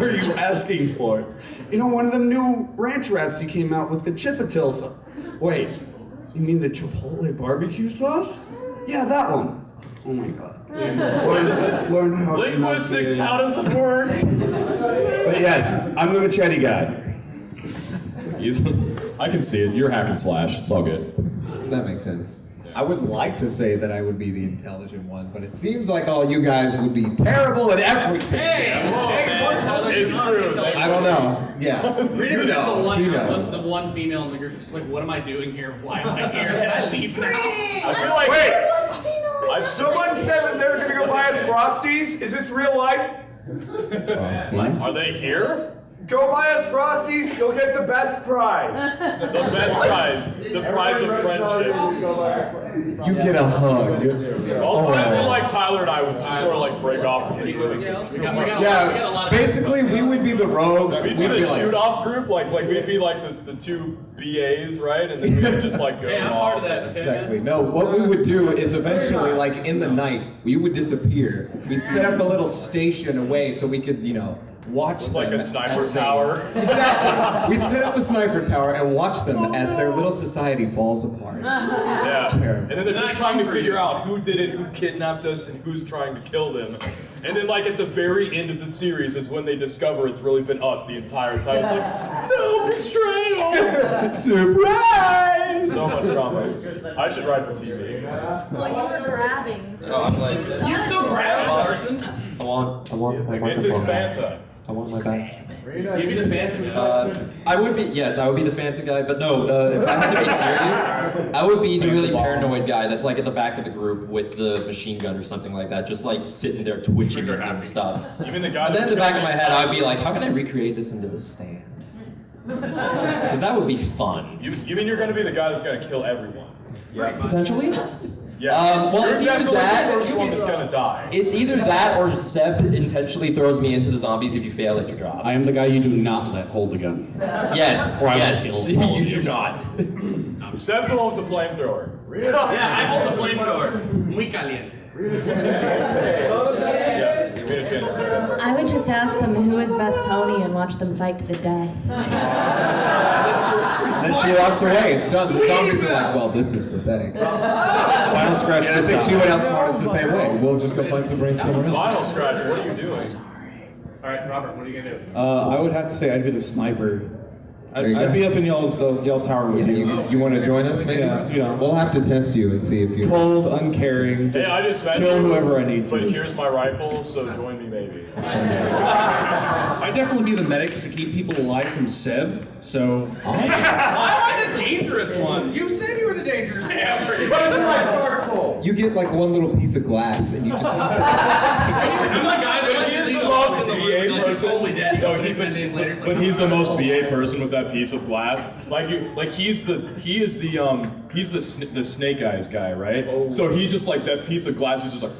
are you asking for? One of them new ranch wraps you came out with the Chipotle sauce. Wait, you mean the Chipotle barbecue sauce? Yeah, that one. Oh my god. Learn how to Linguistics, how does it work? But yes, I'm the machete guy. I can see it. You're hack and slash. It's all good. That makes sense. I would like to say that I would be the intelligent one, but it seems like all you guys would be terrible at everything. Hey, It's true. I don't know. Yeah. You know, He knows. the one female, and you're just like, what am I doing here? Why am I here? Can I leave now? I feel like, someone said that they were gonna go buy us Frosties. Is this real life? Are they here? Go buy us Frosties, you'll get the best prize. The best prize. The prize of friendship. You get a hug. Also, I feel like Tyler and I would just sort of like break off and be really good. Yeah, basically we would be the rogues. We'd We'd be be a like, shoot-off group, like we'd be like the two BAs, right? And then we would just like go Hey, I'm off. part of that. Okay, exactly. No, what we would do is eventually, like in the night, we would disappear. We'd set up a little station away so we could, watch them. Like a sniper as they- tower. Exactly. We'd set up a sniper tower and watch them as their little society falls apart. Yeah. Terrible. And then they're just trying to figure out who did it, who kidnapped us, and who's trying to kill them. And then like at the very end of the series is when they discover it's really been us the entire time. It's like, no betrayal! Surprise! So much drama. I should write for TV. Well, you were grabbing. So Oh, I'm like, You're so grabbing, person. I want my It's his microphone back. Fanta. I want my back. So you be the Phantom guy? I would be, yes, I would be the Phantom guy, but no, if I had to be serious, I would be the really paranoid guy that's like at the back of the group with the machine gun or something like that, just like sitting there twitching and stuff. You mean the guy And then that in the back of killed my head, I'd be like, how can I recreate this into the stand? Because that would be fun. You mean you're gonna be the guy that's gonna kill everyone? Potentially? Yeah. Well, You're it's either definitely that. the first one that's gonna die. It's either that or Seb intentionally throws me into the zombies if you fail at your job. I am the guy you do not let hold the gun. Yes, Or I will yes, kill all of you you. do not. Seb's the one with the flamethrower. Yeah, I hold the flamethrower. Muy caliente. Yeah, give me a chance. I would just ask them who is best pony and watch them fight to the death. Then she walks away. It's done. The zombies are like, well, this is pathetic. Final scratch. And I think she would outsmart us the same way. We'll just go find some brains somewhere else. Final scratch, what are you doing? All right, Robert, what are you gonna do? I would have to say I'd be the sniper. There you I'd go. be up in y'all's tower with you. You want to join us, maybe? Yeah, We'll have to test you and see if you. Cold, uncaring, Hey, I just met kill you, whoever I need but to. here's my rifle, so join me maybe. I'd definitely be the medic to keep people alive from Seb, so... Why am I the dangerous one? You said you were the dangerous one. You get like one little piece of glass and you just use it. I'm the guy that He is leaves the the most box in the BA room, like, he's person. totally dead. No, Like, 10 days later, it's like, but he's the most BA person with that piece of glass. He's the snake eyes guy, right? So he just like that piece of glass is just like,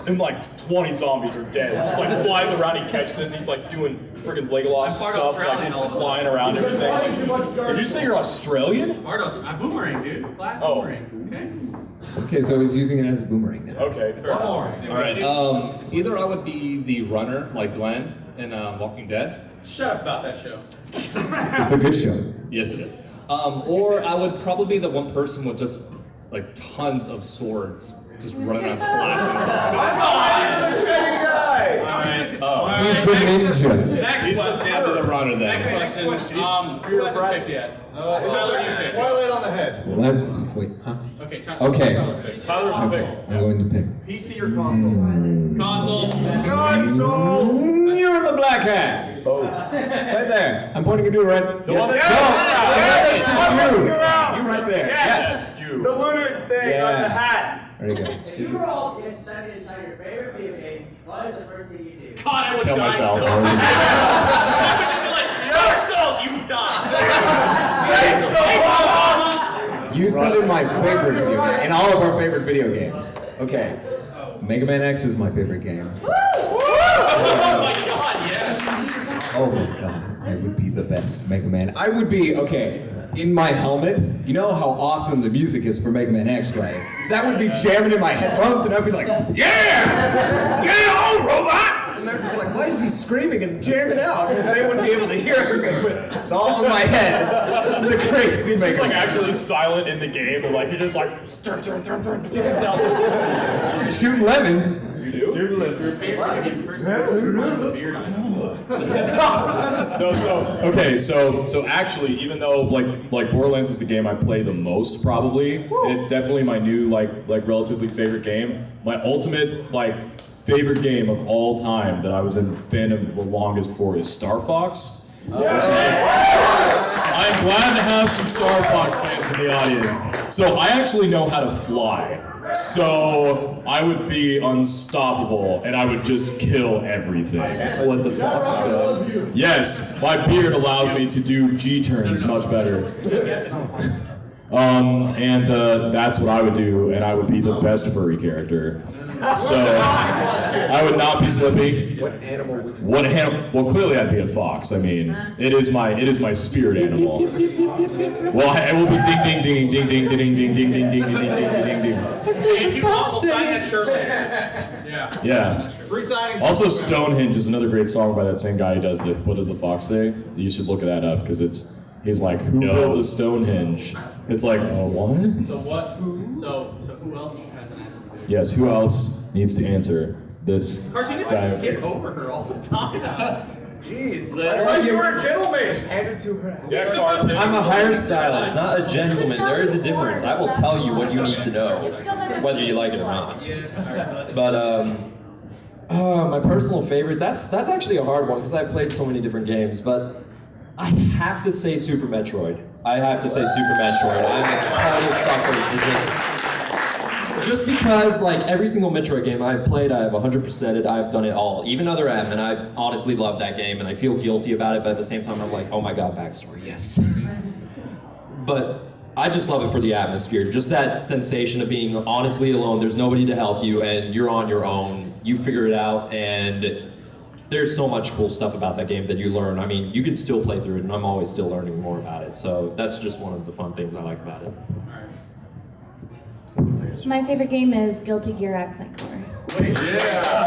and like 20 zombies are dead. It just like flies around, he catches it, and he's like doing freaking Legolas I'm part stuff, Australian all like of a flying around everything. Did you say you're Australian? Bardos, I'm boomerang, dude. Glass Oh. boomerang, okay? Okay, so he's using it as a boomerang now. Okay, fair enough. All right. Either I would be the runner, like Glenn in Walking Dead. Shut up about that show. It's a good show. Yes, it is. Or I would probably be the one person with just like tons of swords, just running around slashing zombies. He's the ninja. Next He's question. I'd be the runner then. Next question. Who hasn't picked yet? Tyler, you pick. Twilight on the head. Let's wait. Huh? Okay, Okay. Tyler, you pick. I'm going to pick. PC or console? Console. Console! You're in the black hat. Oh. Right there. I'm pointing at you right. The one No, that confused. You right there. Yes. The lunar thing on the hat. There you go. If you were all decided to decide your favorite video game, what is the first thing you do? God, I would Kill die myself. so bad. Yourself, you die. You said in my favorite video game, in all of our favorite video games. Okay. Mega Man X is my favorite game. Oh my God, yes. Oh my god, I would be the best Mega Man. I would be, okay, in my helmet, you know how awesome the music is for Mega Man X, right? That would be jamming in my headphones and I'd be like, yeah! Yeah, all robots! And they're just like, why is he screaming and jamming out? Because they wouldn't be able to hear everything, but it's all in my head. The crazy It's Mega just like Man. actually silent in the game, and like you're just like Shooting lemons. You do? No, so actually, even though like Borderlands is the game I play the most probably, and it's definitely my new like relatively favorite game. My ultimate favorite game of all time that I was in fandom the longest for is Star Fox. I'm glad to have some Star Fox fans in the audience. So I actually know how to fly. So I would be unstoppable and I would just kill everything. What the fuck? Yes, my beard allows me to do G-turns much better. That's what I would do, and I would be the best furry character. So I would not be Slippy. What animal would you What animal? Well, clearly I'd be a fox. I mean, it is my spirit animal. Well, it will be ding ding ding ding ding ding ding ding ding ding ding ding ding ding. If you want, we'll sign that shirt later. Yeah. Yeah. Free signings. Also, Stonehenge is another great song by that same guy who does the What Does the Fox Say? You should look that up because he's like, who built a Stonehenge? It's like, what? So who else has an answer? Yes, who else needs to answer this Carson, you guy? just skip over her all the time. Jeez. I thought you were a gentleman. hand it to her? Yeah, Carson. I'm a hairstylist, not a gentleman. There is a difference. I will tell you what you need to know, whether you like it or not. But my personal favorite, that's actually a hard one because I've played so many different games, but I have to say Super Metroid. I'm a total sucker for just because every single Metroid game I've played, I've 100%ed, I've done it all, even other M, and I honestly love that game, and I feel guilty about it, but at the same time I'm like, oh my god, backstory, yes. But I just love it for the atmosphere, just that sensation of being honestly alone, there's nobody to help you, and you're on your own, you figure it out, and there's so much cool stuff about that game that you learn. I mean, you can still play through it, and I'm always still learning more about it, so that's just one of the fun things I like about it. My favorite game is Guilty Gear Accent Core. Wait, yeah.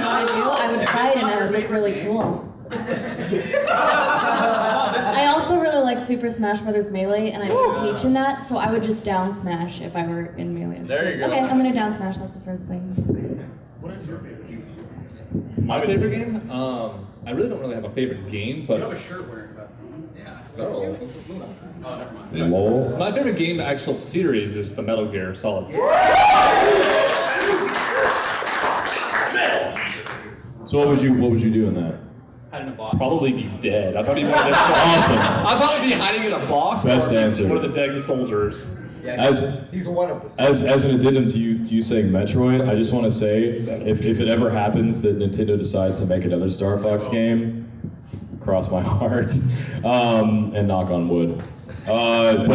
I do. I would fight and I would look really cool. I also really like Super Smash Bros. Melee, and I'm a peach in that, so I would just down smash if I were in Melee. There you go. Okay, I'm gonna down smash. That's the first thing. What is your favorite game? My favorite game? I really don't really have a favorite game, but You have a shirt wearing about. Yeah. Oh. Oh, never mind. Yeah. Lol. My favorite game actual series is the Metal Gear Solid series. So what would you do in that? Hide in a box. Probably be dead. I'd probably be one of the Awesome. I'd probably be hiding in a box. Best answer. one of the dead soldiers. As He's one of us. as an addendum to you saying Metroid, I just want to say if it ever happens that Nintendo decides to make another Star Fox game, cross my heart, and knock on wood. It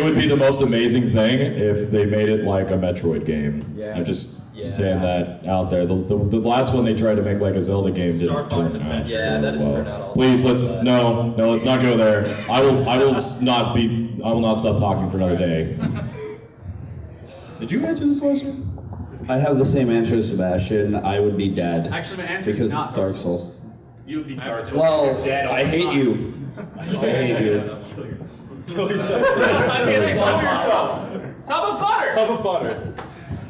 would be the most amazing thing if they made it like a Metroid game. Yeah. I'm just saying that out there. The last one they tried to make like a Zelda game didn't turn out. Yeah, that didn't turn out all Please let's let's not go there. I will not stop talking for another day. Did you answer this question? I have the same answer as Sebastian. I would be dead. Actually, my answer because is not Dark Souls. You would be Dark Souls. Well, You're dead all I the hate time. you. I hate you. Kill yourself. Kill yourself. Top of butter. Tub of butter.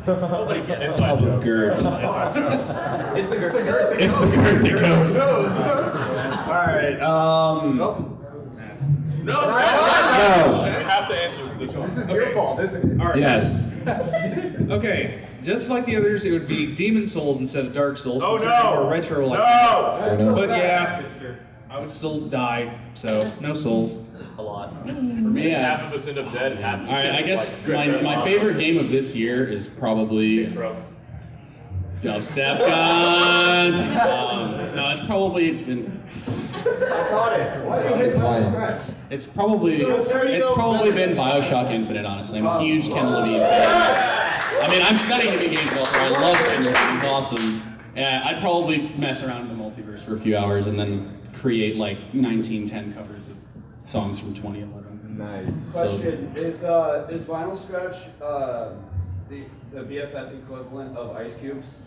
Nobody gets it. Top of Gert. It's the Gert. It's the Gert that goes. All right. No. No. We have to answer this one. This is your fault, isn't it? All right. Yes. Okay, just like the others, it would be Demon Souls instead of Dark Souls. Oh, considering no. More retro like No. But yeah, I would still die, so no souls. A lot. For me, Yeah. half of us end up dead, and half of us All right, I end up, guess like, my favorite game of this year is probably Dubstep Gun. No, it's probably been. It's mine. It's probably been BioShock Infinite. Honestly, I'm a huge Ken Levine fan. I mean, I'm studying to be a game developer. I love Ken Levine. He's awesome. And I'd probably mess around in the multiverse for a few hours and then create like 1910 covers of songs from 2011. Nice. Question: Is Vinyl Scratch the BFF equivalent of Ice Cubes?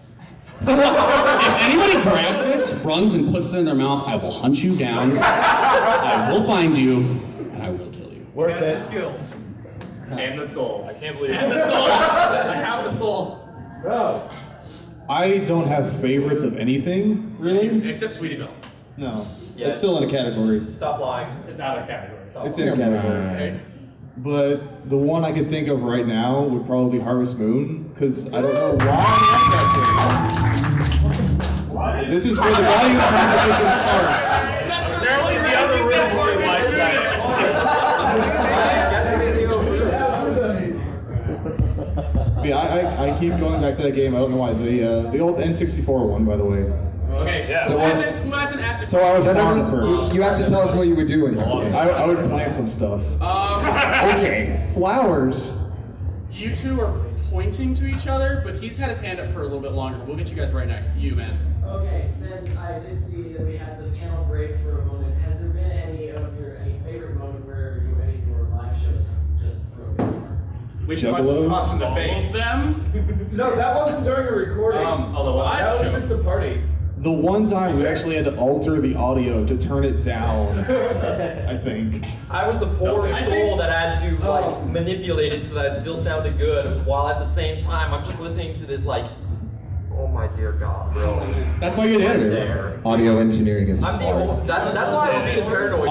If anybody grabs this, runs, and puts it in their mouth, I will hunt you down. I will find you, and I will kill you. Worth it. Skills. And the souls. I can't believe And the souls. I have the souls. Bro. I don't have favorites of anything, really. Except Sweetyville. No. Yes. It's still in a category. Stop lying. It's out of category. Stop. It's in a category. But the one I could think of right now would probably be Harvest Moon, because I don't know why I like that game. This is where the value proposition starts. Apparently the other really like that. Yeah, I keep going back to that game. I don't know why. The old N64 one, by the way. Okay, Yeah. who hasn't asked a So I was No, fond no, at no. first. You have to tell us what you would do in here. I would plant some stuff. Okay. Flowers. You two are pointing to each other, but he's had his hand up for a little bit longer. We'll get you guys right next. You, man. Okay, since I did see that we had the panel break for a moment, has there been any favorite moment where any of your live shows have just broken? We Juggalos? punched in the face. Them. No, that wasn't during a recording. Although that was just a party. The one time we actually had to alter the audio to turn it down, I think. I was the poor soul that had to like manipulate it so that it still sounded good, while at the same time I'm just listening to this like, oh my dear God, really? That's why you're the editor. Audio engineering is I'm hard. that's why I'm being paranoid.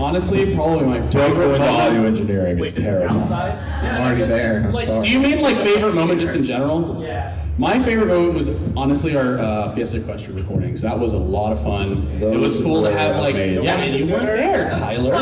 Honestly, probably my Don't favorite go into moment. audio engineering. It's terrible. I'm already there. I'm Like, sorry. do you mean like favorite moment just in general? Yeah. My favorite moment was honestly our Fiesta Equestria recordings. That was a lot of fun. It was cool to have like, yeah, man, you weren't there, Tyler.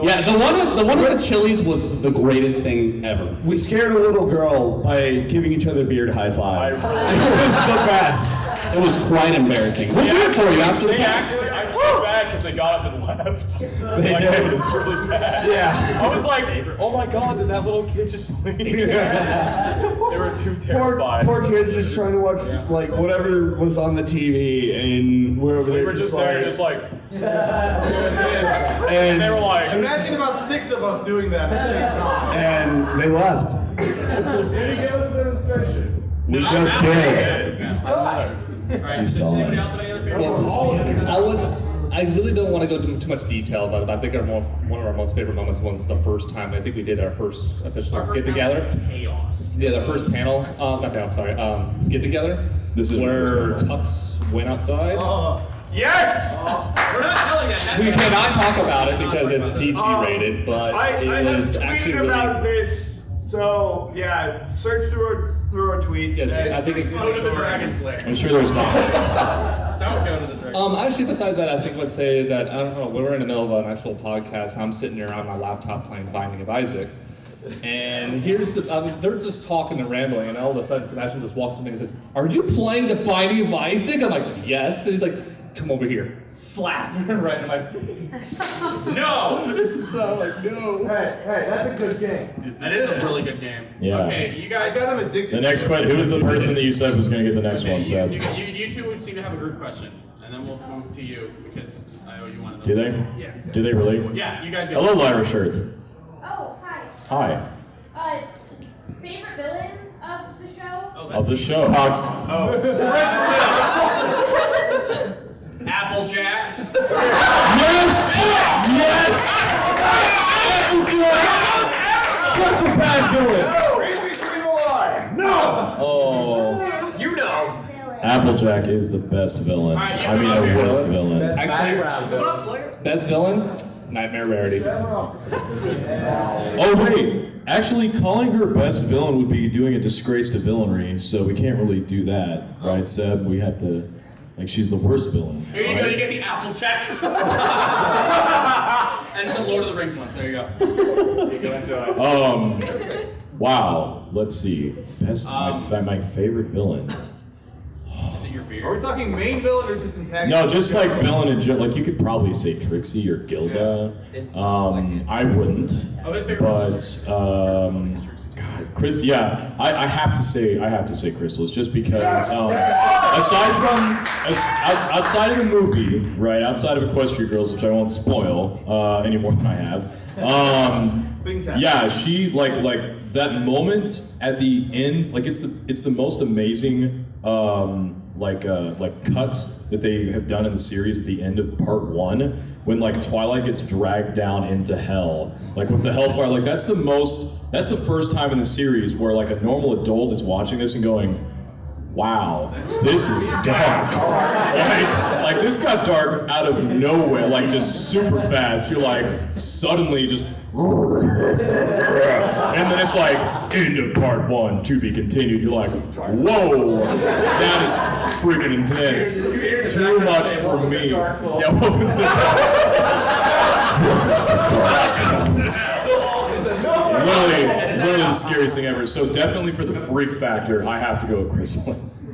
Yeah, the one with the Chili's was the greatest thing ever. We scared a little girl by giving each other beard high fives. It was the best. It was quite embarrassing. We'll do it for you after the They actually, I felt bad because they got up and left. They did. It was really bad. Yeah. I was like, oh my God, did that little kid just leave? They were too terrified. Poor kids just trying to watch like whatever was on the TV, and we're over there. We were just there, just like doing this, and they were like, Imagine about 6 of us doing that at the same time. and they left. Did he give us a demonstration? We just did. You saw it. Alright, does saw anybody it. else have any other favorite? I really don't want to go into too much detail about it, but I think one of our most favorite moments was the first time. I think we did our first official get together. Chaos. Yeah, the first panel. Not panel. I'm sorry. Get together. This is where Tux went outside. Yes! We're not telling that. We cannot talk about it because it's PG rated, but I it have was tweeted actually really. about this, so yeah, search through our tweets. Yes, I think it's. Go to the Dragon's Lair. I'm sure there's not. Don't go to the Dragon's Lair. Actually, besides that, I think I would say that, I don't know, we were in the middle of an actual podcast. I'm sitting there on my laptop playing Binding of Isaac. And they're just talking and rambling, and all of a sudden Sebastian just walks up to me and says, "Are you playing the Binding of Isaac?" I'm like, "Yes." And he's like, "Come over here." Slap. Right in my face. No! So I'm like, no. Hey, that's a good game. That is a really good game. Yeah. Okay, you guys. I got him addicted. The next question. Who was the person that you said was going to get the next one, Seb? You two would seem to have a group question, and then we'll move to you because I know you want to Do know. they? Yeah. Do they really? Yeah, you guys go. Hello, Lyra Shirts. Oh, hi. Hi. Favorite villain of the show? Of the show. Applejack. Yes! Yes! Such a bad villain. No! Oh. You know. Applejack is the best villain. Alright, I mean, the worst villain. Actually, best villain? Nightmare Rarity. Oh wait, actually, calling her best villain would be doing a disgrace to villainy, so we can't really do that, right, Seb? We have to, like, she's the worst villain. Here you go, right? you get the Applejack. And some Lord of the Rings ones. There you go. Go enjoy. Wow. Let's see. Best, my favorite villain. Is it your beard? Are we talking main villain or just antagonist? No, just like villain and like you could probably say Trixie or Gilda. I wouldn't. Oh, his favorite But God, Chris. Yeah, I have to say Crystal's just because outside of the movie, right? Outside of Equestria Girls, which I won't spoil any more than I have. Things happen. Yeah, she like that moment at the end, like it's the most amazing like cut that they have done in the series at the end of part 1, when like Twilight gets dragged down into hell, like with the hellfire. Like that's the first time in the series where like a normal adult is watching this and going, wow, this is dark. Like this got dark out of nowhere, like just super fast. You're like suddenly just and then it's like end of part 1 to be continued. You're like, whoa, that is freaking intense. Too much for me. Yeah, what was the literally the scariest thing ever. So definitely for the freak factor, I have to go with Chrysalis.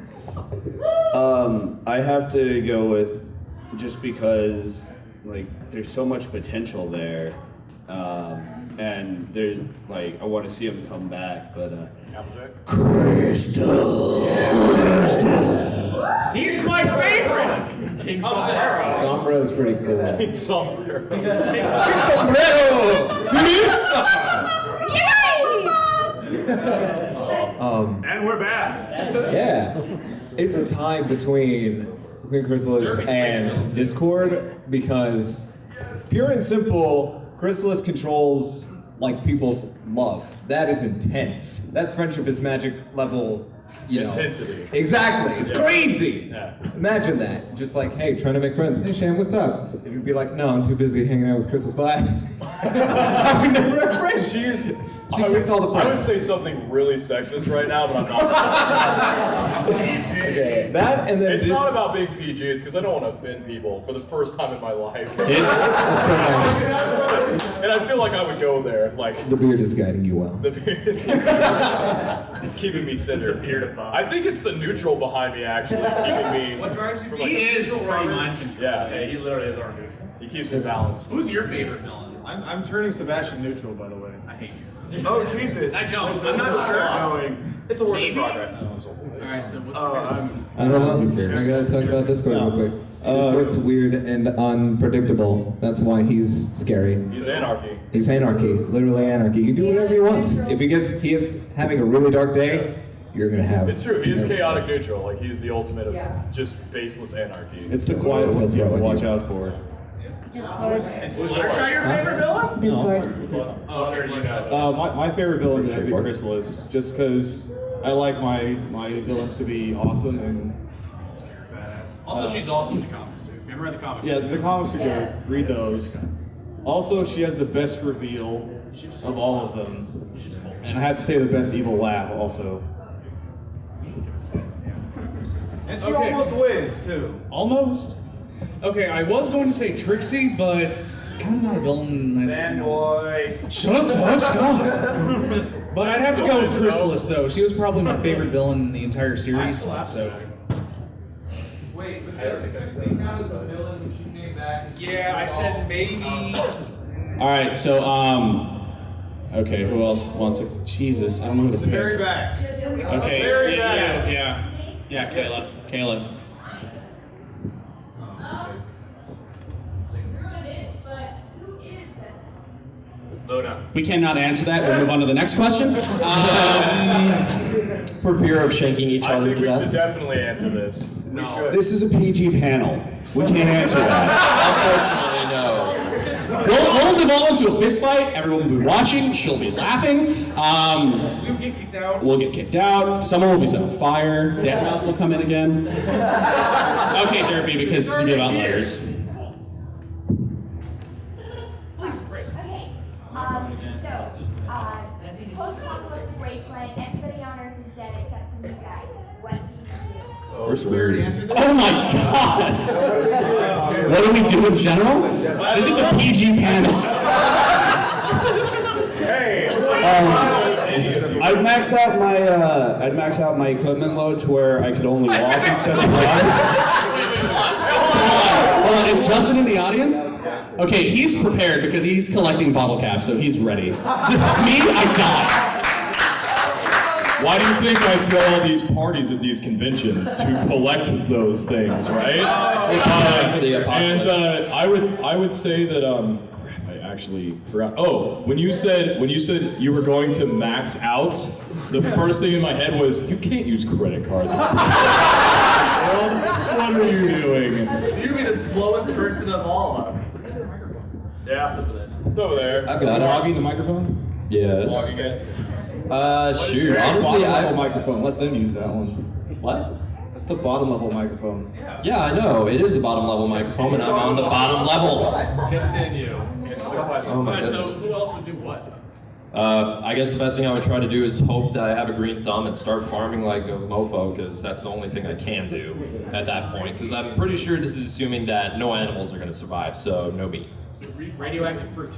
I have to go with, just because like there's so much potential there, and there's like I want to see him come back, but Crystal. He's my favorite. King Sombrero. Sombra is pretty cool. King Sombrero. King Sombrero. And we're back. Yeah, it's a tie between Chrysalis and Discord, because pure and simple, Chrysalis controls like people's love. That is intense. That's friendship is magic level, you know. Intensity. Exactly. It's crazy. Yeah. Imagine that. Just like, hey, trying to make friends. Hey, Shan, what's up? If you'd be like, no, I'm too busy hanging out with Chrysalis. Bye. I would never have friends. She takes all the fun. I would say something really sexist right now, but I'm not. Okay, that and then it's not about being PG. It's because I don't want to offend people for the first time in my life. That's so nice. And I feel like I would go there. Like The beard is guiding you well. the beard. It's keeping me centered. I think it's the neutral behind me actually keeping me. What drives you? from, He is very mind control. Yeah, He literally is our neutral. he keeps me balanced. Who's your favorite villain? I'm turning Sebastian neutral, by the way. I hate you. Oh Jesus! I don't. I'm not sure. It's a work in progress. Alright, so what's your favorite? I don't know. I gotta talk about Discord real quick. Discord's weird and unpredictable. That's why he's scary. He's anarchy. He's anarchy, literally anarchy. He can do whatever he wants. If he is having a really dark day, you're gonna have. It's true. He is chaotic neutral. Like he's the ultimate of just baseless anarchy. It's the quiet ones you have to watch out for. Discord. Is Fluttershy your favorite villain? Discord. Oh, there you guys. My favorite villain would have to be Chrysalis, just because I like my villains to be awesome and. Also, she's awesome in the comics too. Remember in the comics? Yeah, the comics are good. Read those. Also, she has the best reveal of all of them. And I have to say the best evil laugh also. And she almost wins too. Almost. Okay, I was going to say Trixie, but kind of not a villain. Fanboy. Shut up, Doug, stop. But I'd have to go with Chrysalis, though. She was probably my favorite villain in the entire series. So. Wait, but does Trixie count as a villain when she came back? Yeah, I said maybe. All right, so okay, who else wants it? Jesus, I don't know who to pick. Very back. Okay, Very back. yeah, Kayla. Ruined it, but who is this? Luna. We cannot answer that. We'll move on to the next question. For fear of shaking each I other think to we death. should definitely answer this. No. This is a PG panel. We can't answer that. Unfortunately, no. We'll devolve into a fist fight. Everyone will be watching. She'll be laughing. We'll get kicked out. We'll get kicked out. Someone will be set on fire. Dead Mouse will come in again. Okay, Derpy, because you give out letters. Okay. Post-apocalyptic wasteland. Everybody on Earth is dead except for you guys. What do you do? We're screwed. Oh my god! What do we do in general? This is a PG panel. Hey. I'd max out my equipment load to where I could only walk instead of run. Hold on, is Justin in the audience? Okay, he's prepared because he's collecting bottle caps, so he's ready. Me, I die. Why do you think I throw all these parties at these conventions to collect those things, right? For the apocalypse. And I would say that crap, I actually forgot. Oh, when you said you were going to max out, the first thing in my head was you can't use credit cards. What are you doing? You'd be the slowest person of all of us. Yeah. It's over there. I've got hogging the microphone. Yes. Shoot. Honestly, bottom level microphone. Let them use that one. What? That's the bottom level microphone. Yeah, I know. It is the bottom level microphone, and I'm on the bottom level. Continue. Oh my Alright, goodness. so who else would do what? I guess the best thing I would try to do is hope that I have a green thumb and start farming like a mofo, because that's the only thing I can do at that point. Because I'm pretty sure this is assuming that no animals are going to survive, so no meat. Radioactive fruit.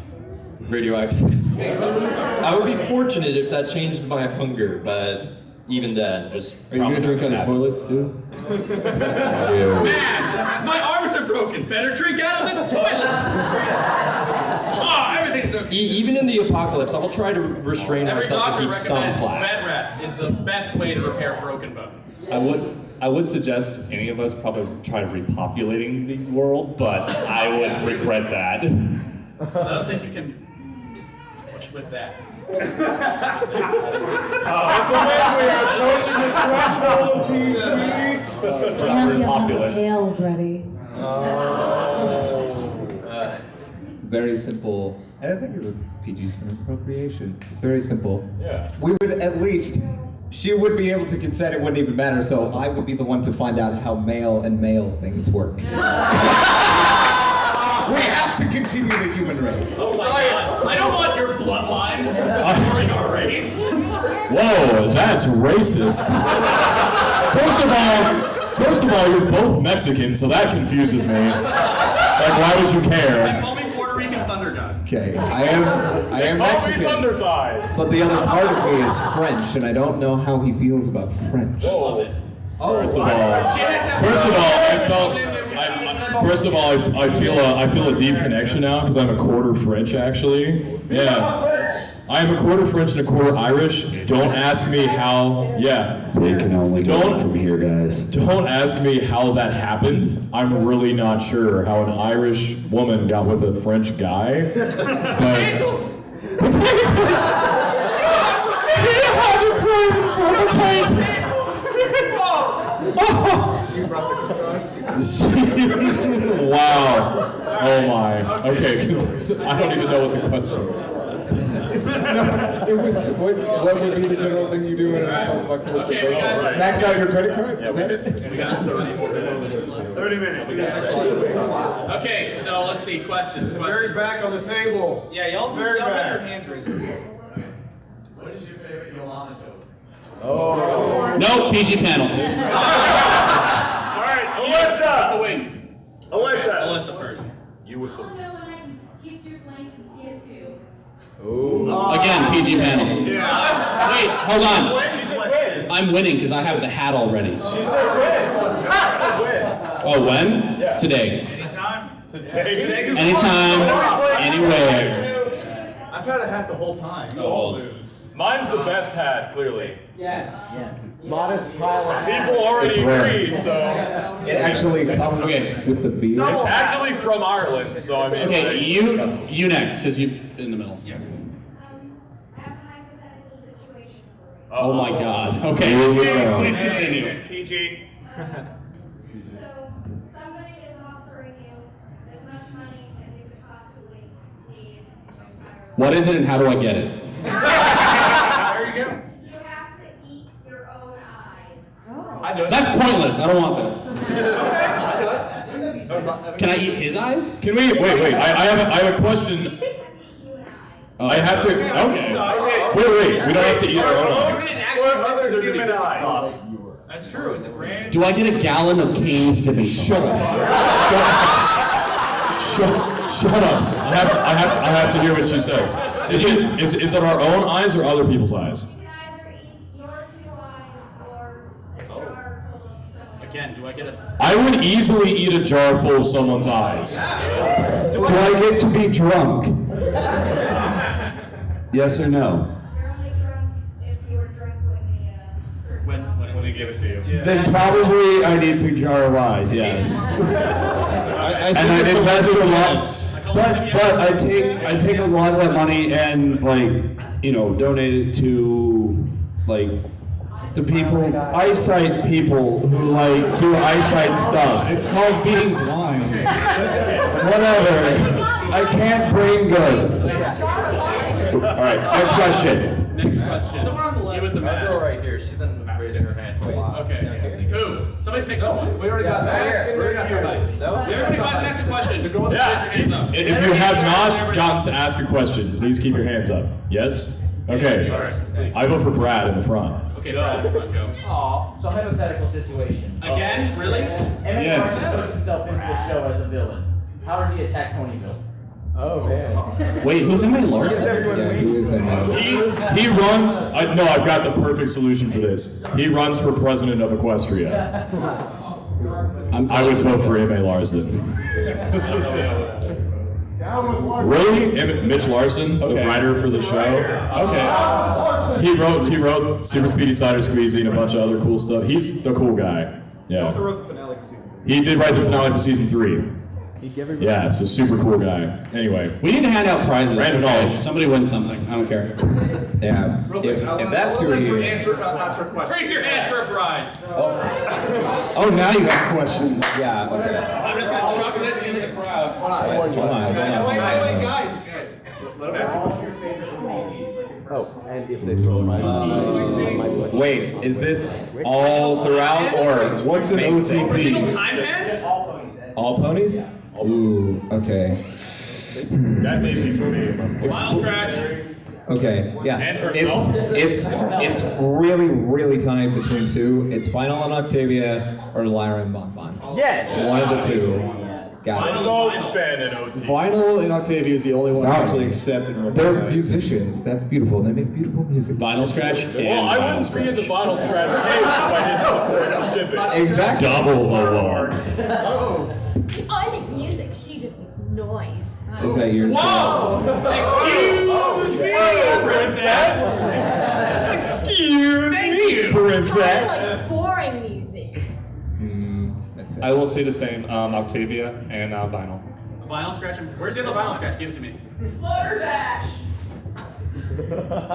Radioactive. I would be fortunate if that changed my hunger, but even then, just. Are you gonna drink out of toilets too? Man, my arms are broken. Better drink out of this toilet. Oh, everything's okay. Even in the apocalypse, I'll try to restrain Every myself doctor to keep some recommends class. bed rest is the best way to repair broken bones. I would suggest any of us probably try repopulating the world, but I would regret that. I don't think you can with that. It's a way we are approaching the threshold of PG. Can't have lots of pails ready. Very simple. And I think it's a PG term, procreation. Very simple. Yeah. We would at least, she would be able to consent, it wouldn't even matter, so I would be the one to find out how male and male things work. We have to continue the human race. Oh my God. I don't want your bloodline or your race. Whoa, that's racist. First of all, you're both Mexican, so that confuses me. Like, why would you care? Call me Puerto Rican Thunder God. Okay, I am Mexican. Thunder thighs. But the other part of me is French, and I don't know how he feels about French. Whoa. First of all, I feel a deep connection now because I'm a quarter French actually. Yeah. I am a quarter French and a quarter Irish. Don't ask me how. Yeah. They can only go from here, guys. Don't ask me how that happened. I'm really not sure how an Irish woman got with a French guy. Potatoes. Potatoes. Wow. Oh my. Okay. I don't even know what the question is. No, it was, what would be the general thing you do in a post-apocalyptic Okay, we got max out your credit card? Is that it? We got 30 minutes. Okay, so let's see, questions. Very back on the table. Yeah, y'all have Very your back. hands raised. What is your favorite Yolanda joke? No, PG panel. All right, Alyssa. The wings. Alyssa first. You with the. Again, PG panel. Yeah. Wait, hold on. She said win. I'm winning because I have the hat already. She said win. She said win. Oh, when? Yeah. Today. Anytime. Today. Anytime, anywhere. I've had a hat the whole time. You all lose. Mine's the best hat, clearly. Yes. Modest pile of People already agree, so. It actually comes with the beard. It's actually from Ireland, so I mean. Okay, like- you next, because you in the middle. I have a hypothetical situation for you. Oh my God. Okay, please continue. PG. So, somebody is offering you as much money as you could possibly need to retire. What is it and how do I get it? There you go. You have to eat your own eyes. I do it. That's pointless. I don't want that. Can I eat his eyes? Can we wait? I have a question. I have to. Okay. Wait. We don't have to eat our own eyes. Or other human eyes. That's true. Is it brand? Do I get a gallon of Cane's dipping sauce? Shut up. I have to hear what she says. Is it our own eyes or other people's eyes? You can either eat your 2 eyes or a jar full of someone. Again, do I get a? I would easily eat a jar full of someone's eyes. Do I get to be drunk? Yes or no? You're only drunk if you were drunk when the person. When they give it to you. Then probably I need the jar of eyes, yes. I And think I it's invest a lot. But I take a lot of that money and donate it to the people, eyesight people who do eyesight stuff. It's called being blind. Whatever. I can't brain good. All right, next question. Next question. Someone on the left. You with the mask. Girl right here. She's been raising her hand for a while. Okay. Who? Somebody pick someone. We already got somebody. We already got somebody. Everybody who hasn't asked a question. Yeah. Raise your hands up. If you have not gotten to ask a question, please keep your hands up. Yes? Okay. I vote for Brad in the front. Okay, Brad, go. Aw, so hypothetical situation. Again? Really? Emmett Yes. Larson puts himself into the show as a villain. How does he attack Ponyville? Oh man. Wait, who's Emily Larson? Yeah, who is in He runs. No, I've got the perfect solution for this. He runs for president of Equestria. I would vote for M.A. Larson. Really? Mitch Larson, the writer for the show. Okay. He wrote Super Speedy Cider Squeezy and a bunch of other cool stuff. He's the cool guy. Yeah. Also wrote the finale for season 3. He did write the finale for season 3. Yeah, it's a super cool guy. Anyway. We need to hand out prizes. Random knowledge. Somebody wins something. I don't care. Yeah. If that's who he is. Raise your hand for a prize. Oh, now you got questions. Yeah. Okay. I'm just going to chuck this into the crowd. Hold on. Wait, guys. Let him ask you. Oh, and if they throw a Wait, is this all throughout or What's an OTP? Time hands? all ponies? Ooh. Okay. That's easy for me. Wild scratch. Okay. Yeah. And herself? It's really tied between two. It's Final and Octavia or Lyra and Bonbon. Yes. One of the two. Got I'm it. the most fan in OT. Vinyl and Octavia is the only one I Sorry. actually accept and They're recognize. musicians. That's beautiful. They make beautiful music. Vinyl scratch and Well, I vinyl wouldn't be in the scratch. vinyl scratch case if I didn't support shipping. Exactly. Double the awards. See, I make music, she just makes noise. Is that yours? Whoa! Excuse me, princess! Excuse me, I princess. like boring music. I will say the same. Octavia and vinyl. Vinyl scratch. Where's the other vinyl scratch? Give it to me. Flutter Dash.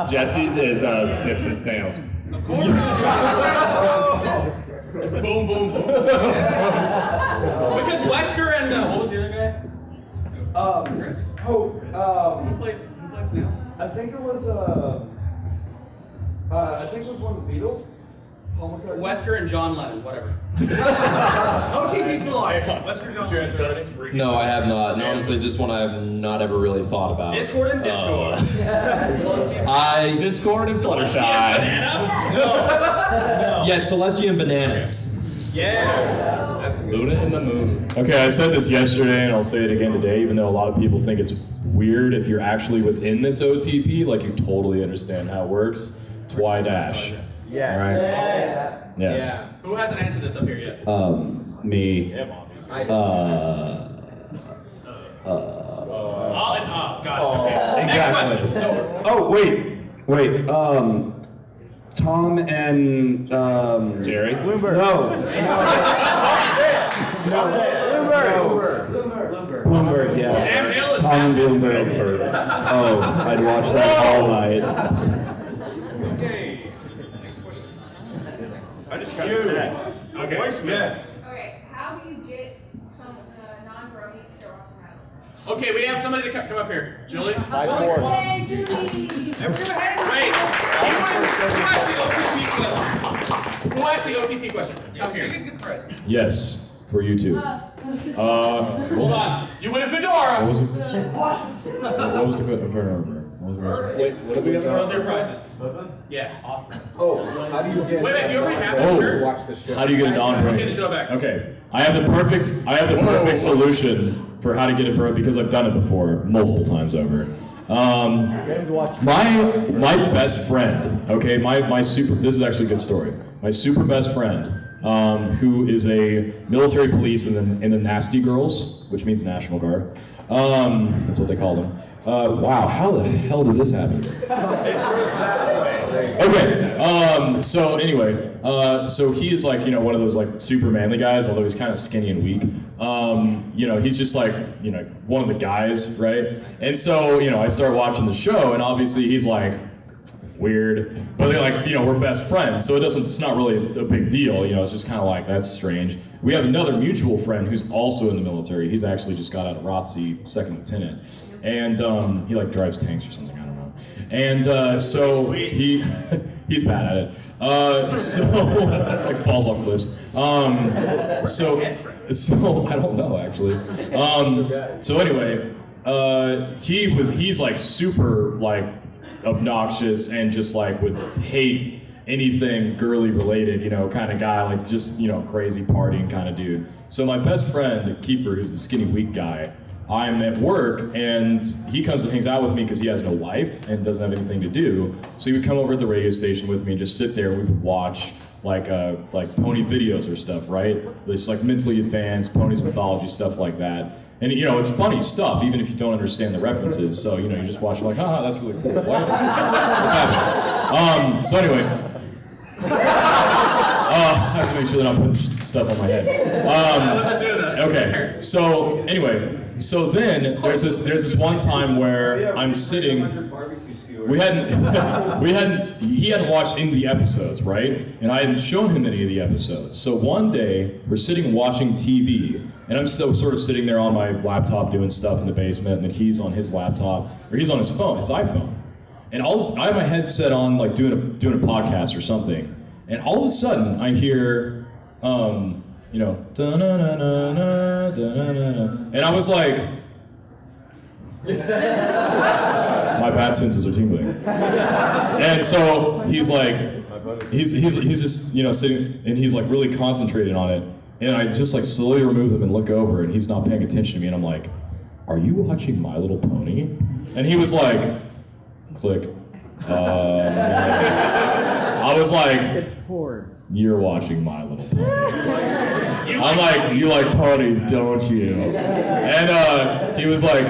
Jesse's is Snips and Snails. Of course. Boom, boom, boom. Because Wesker and what was the other guy? Chris. Who played Snails? I think it was one of the Beatles. Paul McCartney. Wesker and John Lennon, whatever. OTP's alive. Wesker, John Lennon. No, I have not. And honestly, this one I have not ever really thought about. Discord and Discord. Discord and Fluttershy. Yeah, Celestia and Bananas. Yeah. That's Luna and the Moon. Okay, I said this yesterday and I'll say it again today, even though a lot of people think it's weird if you're actually within this OTP, like you totally understand how it works. It's Y dash. Yes. Right. Yes. Yeah. Who hasn't answered this up here yet? Me. Him, obviously. Got it. Okay. Next question. So, Oh, wait. Tom and Jerry. Bloomberg. No. Bloomberg, yeah. Tom and Bloomberg. Oh, I'd watch that all night. okay. Next question. I just got a text. Okay. Yes. Okay, how do you get some non-brony to watch the house? Okay, we have somebody to come up here. Julie? By force. Hey, Julie. Wait. Who asked the OTP question? Come here. Yes, for you two. Hold on. You win a fedora. What was it? What was the question? I'm trying to remember. What was the question? Wait, what did we get? Those are your prizes. Yes. Awesome. Oh, how do you get? Wait, do you already have that shirt? Watch the show. How do you get a non-brain? Okay, then throw it back. Okay, I have the perfect solution for how to get it burned because I've done it before multiple times over. My best friend, okay, this is actually a good story. My super best friend, who is a military police in the Nasty Girls, which means National Guard. That's what they call them. Wow, how the hell did this happen? Okay, so anyway, So he is like, one of those like super manly guys, although he's kind of skinny and weak. He's just like, one of the guys, right? And so, I started watching the show, and obviously he's like weird, but they're like, we're best friends, so it's not really a big deal, it's just kind of like, that's strange. We have another mutual friend who's also in the military. He's actually just got out of ROTC, second lieutenant, and he like drives tanks or something, I don't know. And so he's bad at it. So like falls off cliffs. So I don't know actually. So anyway, he's like super like obnoxious and just like would hate anything girly related, kind of guy, like just, crazy partying kind of dude. So my best friend, Kiefer, who's the skinny weak guy, I'm at work and he comes and hangs out with me because he has no life and doesn't have anything to do. So he would come over at the radio station with me and just sit there and we would watch like pony videos or stuff, right? This like mentally advanced ponies anthology stuff like that. And it's funny stuff, even if you don't understand the references. So you just watch like, that's really cool. What's happening? So anyway, I have to make sure that I'm putting stuff on my head. Okay. So anyway, so then there's this one time where I'm sitting. He hadn't watched any of the episodes, right? And I hadn't shown him any of the episodes. So one day, we're sitting watching TV, and I'm still sort of sitting there on my laptop doing stuff in the basement, and then he's on his laptop, or he's on his phone, his iPhone. And I have my headset on, like doing a podcast or something, and all of a sudden, I hear, da-na-na-na-na, da-na-na-na, and I was like, my bad senses are tingling. And so he's like, he's just, sitting, and he's like really concentrated on it. And I just like slowly remove them and look over, and he's not paying attention to me. And I'm like, are you watching My Little Pony? And he was like, click. I was like, it's porn. You're watching My Little Pony. I'm like, you like ponies, don't you? And he was like,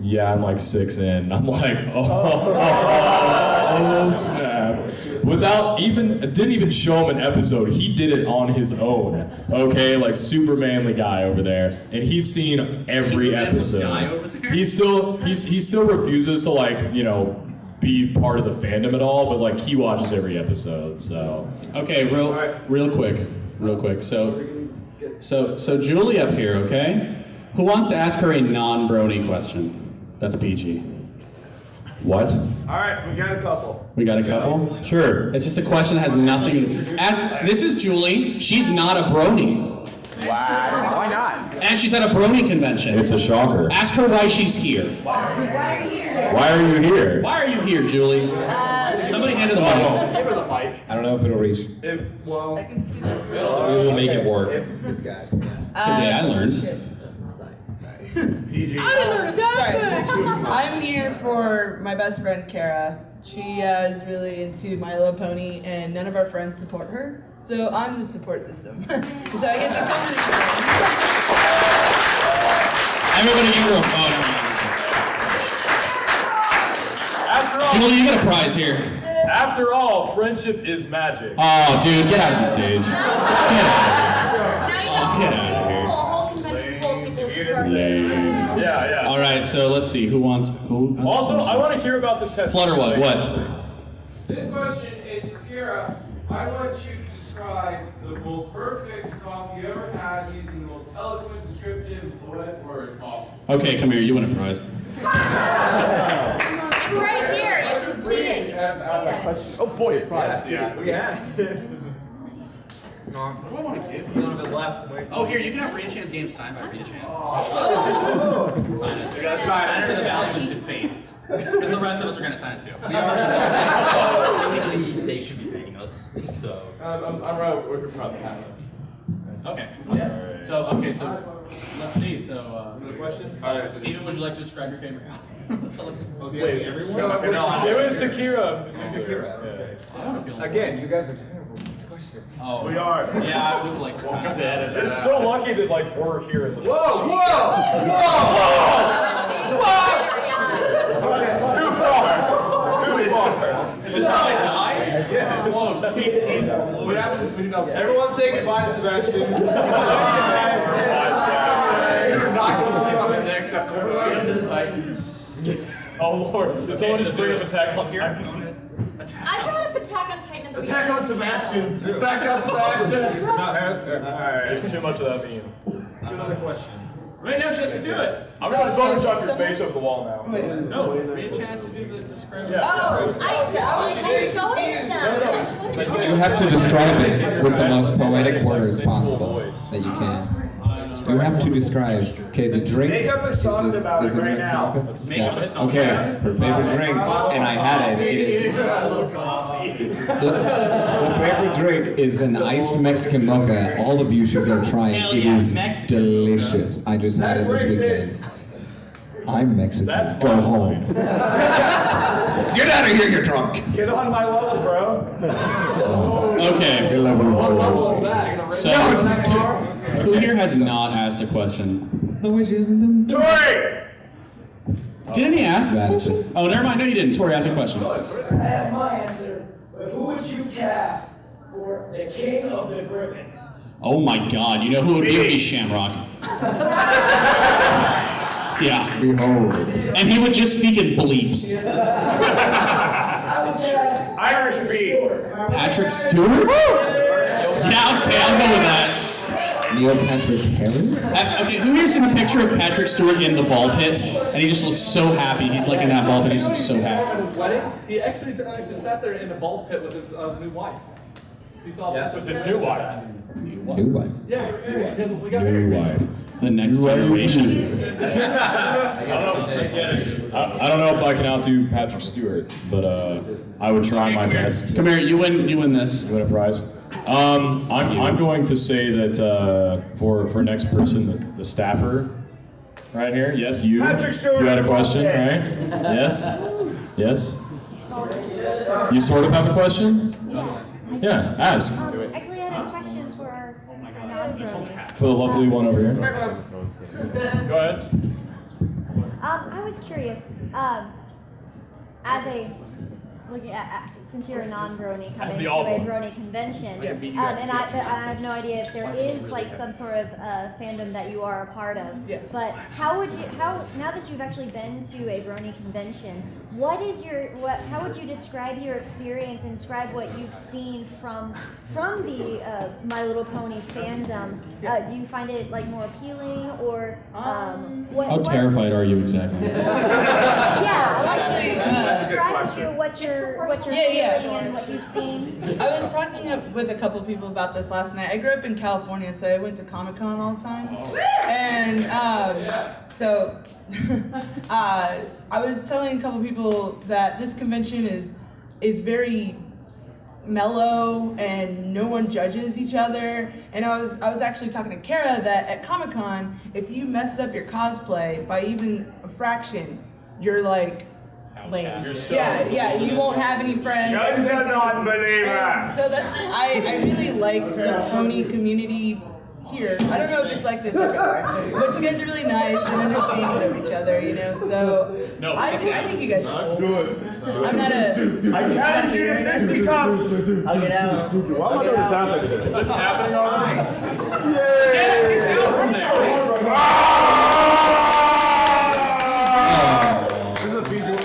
yeah, I'm like 6 in. I'm like, oh snap. Didn't even show him an episode. He did it on his own. Okay, like super manly guy over there. And he's seen every episode. He still refuses to like, be part of the fandom at all, but like he watches every episode, so. Okay, real quick. So Julie up here, okay? Who wants to ask her a non-brony question? That's PG. What? All right, we got a couple. We got a couple? Sure. It's just a question that has nothing. This is Julie. She's not a brony. Wow. Why not? And she's at a brony convention. It's a shocker. Ask her why she's here. Why are you here? Why are you here, Julie? Somebody hand her the mic. Give her the mic. I don't know if it'll reach. I can speak. We will make it work. It's guy. Today I learned. PG. I didn't learn a damn thing. I'm here for my best friend Kara. She is really into My Little Pony, and none of our friends support her. So I'm the support system. So I get to come to this Everybody give her a phone. Julie, you get a prize here. After all, friendship is magic. Oh, dude, get out of the stage. Get out of here. Yeah. All right, so let's see who wants who. Also, I want to hear about this test. Flutter what? What? This question is for Kira. I want you to describe the most perfect coffee you ever had using the most eloquent, descriptive, poetic words possible. Okay, come here. You win a prize. It's right here. You can see it. Oh boy, it's prize. Yeah. What do I want to give you? A little bit left. Oh, here, you can have Rita Chan's game signed by Rita Chan. Sign it. Sign it or the value is defaced. Because the rest of us are going to sign it too. Technically, they should be paying us. So. I'm right. We're probably having it. Okay. So let's see. So, another question? All right, Steven, would you like to describe your favorite album? Wait, everyone? No, it was to Kira. I don't feel Again, you guys are terrible with these questions. Oh, we are. Yeah, I was like, welcome to edit. They're so lucky that like we're here in the. Whoa! Too far. Is this how I die? Yes. What happens when you know? Everyone say goodbye to Sebastian. You're not going to sleep on the next episode. Oh Lord, did someone just bring up Attack on Titan? I brought up Attack on Titan. Attack on Sebastian. Attack on Sebastian. It's not Harris. There's too much of that meme. Another question. Right now she has to do it. I'm gonna Photoshop your face over the wall now. No, we need a chance to do the description. Yeah. Oh, I showed it to them. I showed it. You have to describe it with the most poetic words possible that you can. You have to describe. Okay, the drink. Make up a song about it right now. Yeah. Okay, her favorite drink, and I had it. It is. The favorite drink is an iced Mexican mocha. All of you should go try it. It is delicious. I just had it this weekend. I'm Mexican. Go home. Get out of here, you're drunk. Get on my level, bro. Okay. Your level is low. So, who here has not asked a question? No, she hasn't done. Tori! Didn't he ask? Strategist. Oh, never mind. No, you didn't. Tori, ask a question. I have my answer, but who would you cast for the King of the Griffins? Oh my God! You know who would be? It would be Shamrock. Yeah. Behold. And he would just speak in bleeps. Irish beat. Patrick Stewart? Yeah, okay, I'll go with that. Neil Patrick Harris? Okay, who here's seen a picture of Patrick Stewart in the ball pit? And he just looks so happy. He's like in that ball pit, he just looks so happy. At his wedding, he actually just sat there in the ball pit with his new wife. You saw that? With his new wife. New wife. Yeah, we got New married. wife. The next generation. I don't know if I can outdo Patrick Stewart, but I would try my best. Come here, you win this. You win a prize. I'm going to say that for next person, the staffer, right here. Yes, you. Patrick Stewart. You had a question, right? Yes. Yes. You sort of have a question. Yeah, ask. Actually, I had a question for our non-Brony. For the lovely one over here. Go ahead. I was curious, as a looking at since you're a non-Brony coming to a Brony convention, and I have no idea if there is like some sort of fandom that you are a part of. Yeah. But how now that you've actually been to a Brony convention, how would you describe your experience and describe what you've seen from the My Little Pony fandom? Do you find it like more appealing or How terrified are you exactly? Yeah, like describe to you what you're feeling and what you've seen. I was talking with a couple people about this last night. I grew up in California, so I went to Comic-Con all the time. And so I was telling a couple people that this convention is very mellow and no one judges each other. And I was actually talking to Kara that at Comic-Con, if you mess up your cosplay by even a fraction, you're like lame. Yeah, you won't have any friends. Shut the non-believer. So I really like the pony community here. I don't know if it's like this everywhere, but you guys are really nice and understanding of each other, you know. So I think you guys are cool. I'm not a. I challenge you to fisticuffs. I'll get out. Why am I doing sounds like this? Is this happening already? Get down from there.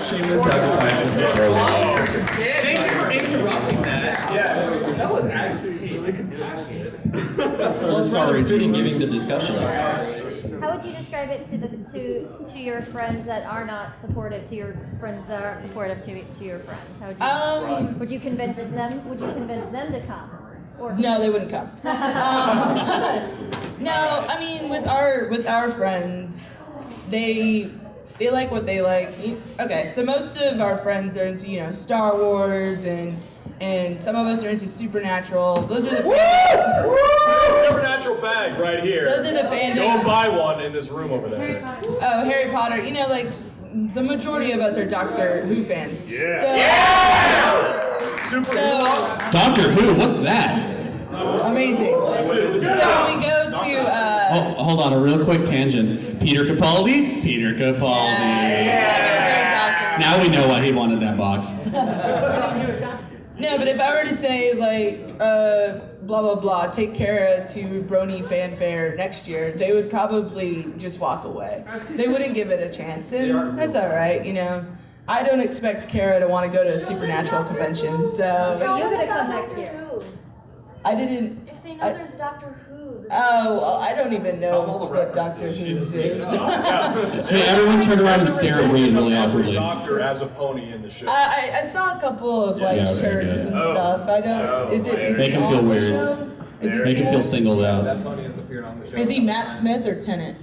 Shameless advertisement. Thank you for interrupting that. Yes. That was actually really compassionate. Well, sorry, giving the discussion. How would you describe it to your friends that are not supportive, to your friends that aren't supportive to your friends? How would you convince them? Would you convince them to come? Or No, they wouldn't come. No, I mean with our friends, they like what they like. Okay, so most of our friends are into Star Wars and some of us are into Supernatural. Those are the fandoms. Supernatural bag right here. Those are the fandoms. Go buy one in this room over there. Oh, Harry Potter. Like the majority of us are Doctor Who fans. Yeah. So Doctor Who? What's that? amazing. So when we go to Hold on, a real quick tangent. Peter Capaldi? Peter Capaldi. Now we know why he wanted that box. No, but if I were to say like blah blah blah, take Kara to Brony Fan Fair next year, they would probably just walk away. They wouldn't give it a chance, and that's all right, you know. I don't expect Kara to want to go to a supernatural convention, so. But you're gonna come next year. I didn't. If they know there's Doctor Who. Oh, well, I don't even know what Doctor Who's is. Hey, everyone turn around and stare at Reed really awkwardly. Doctor as a pony in the show. I saw a couple of like Yeah, very shirts good. and stuff. I don't. Is it? Make him feel on the weird. show? Is Make him feel singled out. That pony has appeared on the show. Is he Matt Smith or Tennant?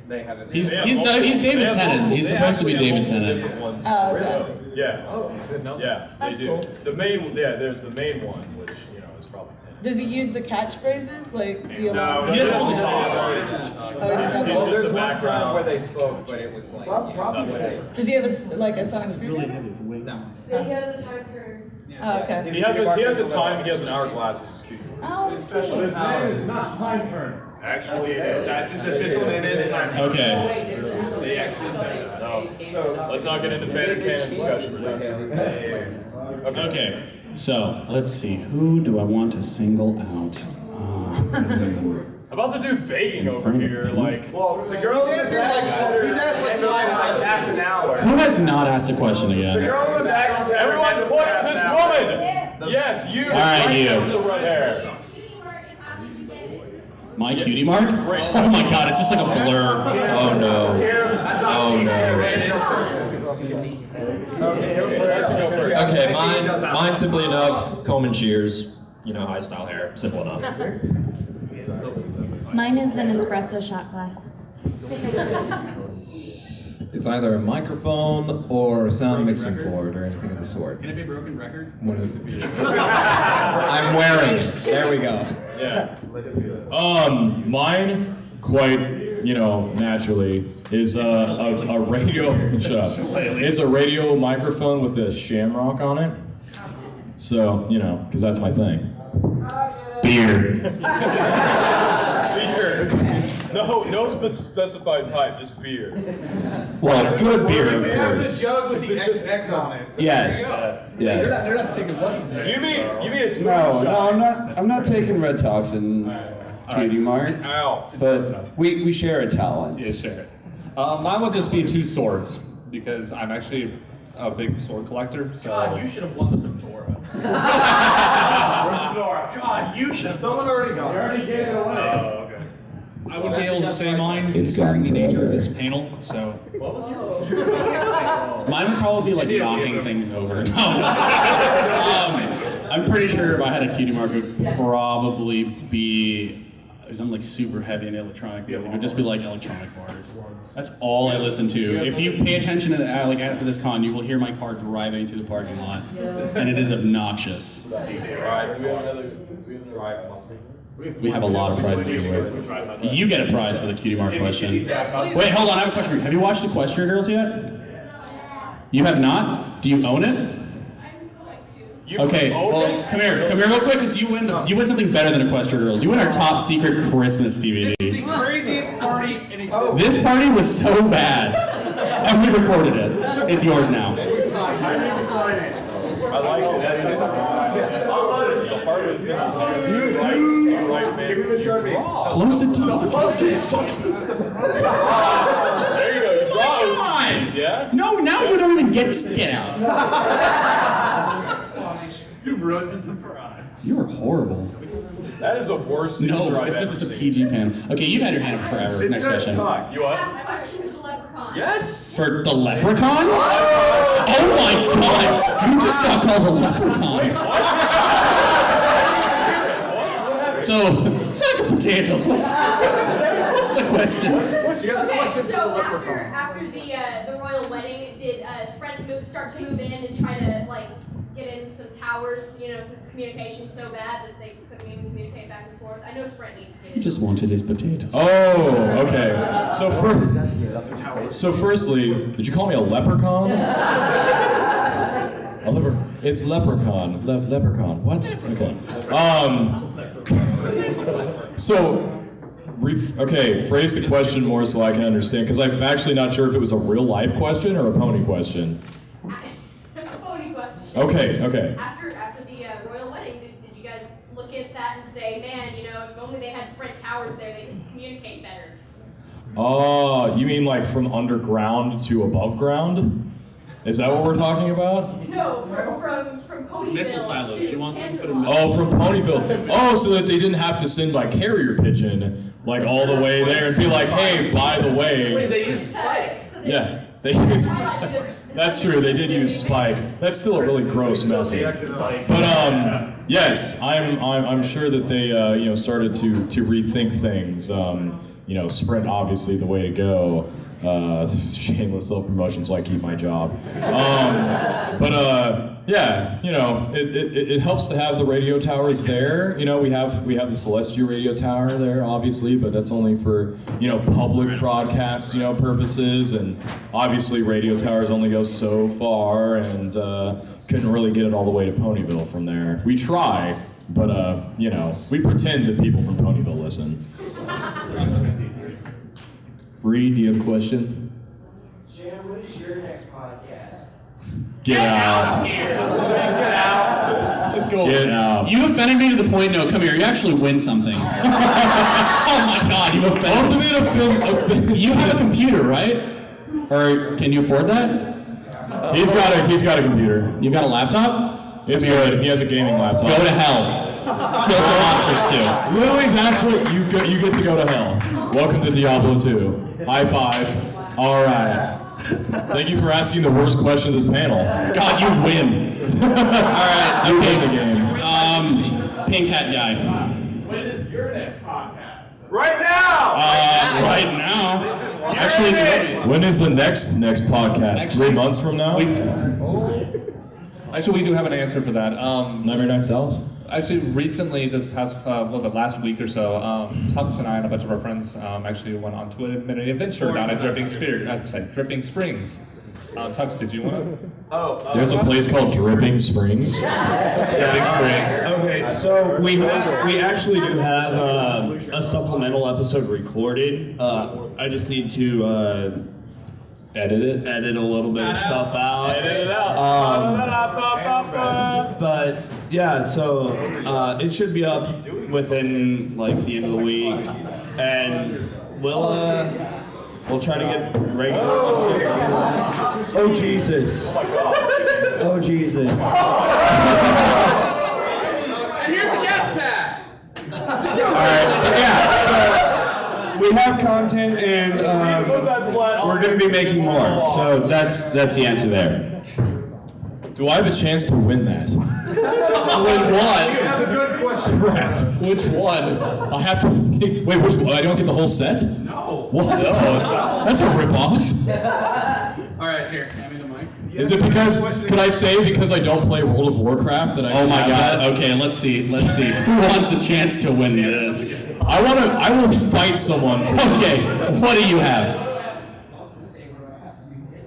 They haven't. He's David Tennant. He's supposed to be David Tennant. Oh, okay. Yeah. Oh, I didn't know. Yeah, That's they do. cool. The main, there's the main one, which is probably 10. Does he use the catchphrases like the No, alarm? he doesn't. Well, there's one time where they spoke, but it was like. Does he have like a sonic screen? Really heavy. It's way. No. He has a time for. Oh, okay. He has a time. He has an hourglass as his cue. Oh, that's cool. His name is not Time Turner. Actually, that's his official name is Time Turner. Okay. They actually said that. No. So let's not get into fan canon discussion, please. Okay. So let's see. Who do I want to single out? About the dude begging over here, like. Well, the girl he's asked like half an hour. Who has not asked a question The again? girl in the back is Everyone's pointing at this woman. Yes, you. All right, you. With the red hair. My cutie mark? Oh my god, it's just like a blur. Oh no. Oh no. Okay, mine simply enough, comb and shears, high style hair, simple enough. Mine is an espresso shot glass. It's either a microphone or a sound mixing board or anything of the sort. Can it be a broken record? One of the I'm wearing. There we go. Yeah. Mine, quite, naturally, is a radio. Shut up. It's a radio microphone with a shamrock on it. So, because that's my thing. Beer. Beer. No specified type, just beer. Well, good beer, of We have the course. jug with the XX on it. Yes. Yes. They're not taking what's his name. You mean it's No, I'm not taking red toxins, cutie mark. Ow. But we share a talent. Yeah, share it. Mine would just be 2 swords because I'm actually a big sword collector. So God, you should have won the fedora. God, you should have. Someone already got it. You already gave it away. Oh, okay. I wouldn't be able to say mine considering the nature of this panel, so. What was yours? Mine would probably be like knocking things over. No. I'm pretty sure if I had a cutie mark, it would probably be, because I'm like super heavy in electronic music, it would just be like electronic bars. That's all I listen to. If you pay attention to like after this con, you will hear my car driving through the parking lot, and it is obnoxious. We have a lot of prizes to give away. You get a prize for the cutie mark question. Wait, hold on, I have a question for you. Have you watched Equestria Girls yet? You have not? Do you own it? Okay, well, come here real quick, because you win something better than Equestria Girls. You win our top secret Christmas DVD. It's the craziest party in existence. This party was so bad, and we recorded it. It's yours now. I like it. It's a part of the Give me the Sharpie. Close the teeth. There you go. You draw those on! keys, yeah? No, now you don't even get. Just get out. You ruined the surprise. You are horrible. That is the worst thing No, I've this is ever a seen. PG panel. Okay, you've had your hand up forever. Next question. You I what? have a question for the leprechaun. Yes! For the leprechaun? Oh my god! You just got called a leprechaun. So, sack of potatoes. What's the question? She has a question for the So leprechaun. after the royal wedding, did Sprint start to move in and try to get in some towers? Since communication's so bad that they couldn't even communicate back and forth. I know Sprint needs to. He just wanted his potatoes. Oh, okay. So firstly, did you call me a leprechaun? It's leprechaun. Leprechaun. What? Okay. Phrase the question more so I can understand, because I'm actually not sure if it was a real life question or a pony question. Phony question. Okay. After the Oh, you mean like from underground to above ground? Is that what we're talking about? No, from Ponyville. Missile silos. She wants me to put a Oh, from Ponyville. Oh, so that they didn't have to send by carrier pigeon, like all the way there and be like, hey, by the way. Wait, they use Spike. Yeah, they used. That's true. They did use Spike. That's still a really gross method. But yes, I'm sure that they started to rethink things. Sprint obviously the way to go. Shameless self-promotion, so I keep my job. Yeah, it helps to have the radio towers there. We have the Celestial radio tower there, obviously, but that's only for public broadcast purposes, and obviously radio towers only go so far, and couldn't really get it all the way to Ponyville from there. We try, but we pretend that people from Ponyville listen. Reed, do you have a question? Jam, what is your next podcast? Get out. Get out. Just go. Get out. You offended me to the point, no, come here, you actually win something. Oh my god, you offended me. You have a computer, right? Or can you afford that? He's got a computer. You've got a laptop? It's good. He has a gaming laptop. Go to hell. Kill some monsters too. Literally, that's what you get to go to hell. Welcome to Diablo 2. High five. All right. Thank you for asking the worst question of this panel. God, you win. All right. You win the game. Pink hat guy. When is your next podcast? Right now! Right now. Actually, when is the next podcast? 3 months from now? Actually, we do have an answer for that. Nightmare Night Cells? Actually, recently, this past, last week or so, Tux and I and a bunch of our friends actually went on to a mini adventure down at Dripping Springs. Tux, did you want to? There's a place called Dripping Springs. Dripping Springs. Okay, so we actually do have a supplemental episode recorded. I just need to edit a little bit of stuff out. Edit it out. But yeah, so it should be up within like the end of the week, and we'll try to get regular. Oh Jesus! Oh Jesus! And here's the guest pass. All right, yeah. So we have content, and we're going to be making more. So that's the answer there. Do I have a chance to win that? Win what? You have a good question. Crap. Which one? I have to think. Wait, which one? I don't get the whole set? No. What? No. That's a ripoff. All right, here, hand me the mic. Is it because, can I say because I don't play World of Warcraft that I oh my have god, that? okay, let's see. Who wants a chance to win this? I will fight someone for Okay, this. what do you have?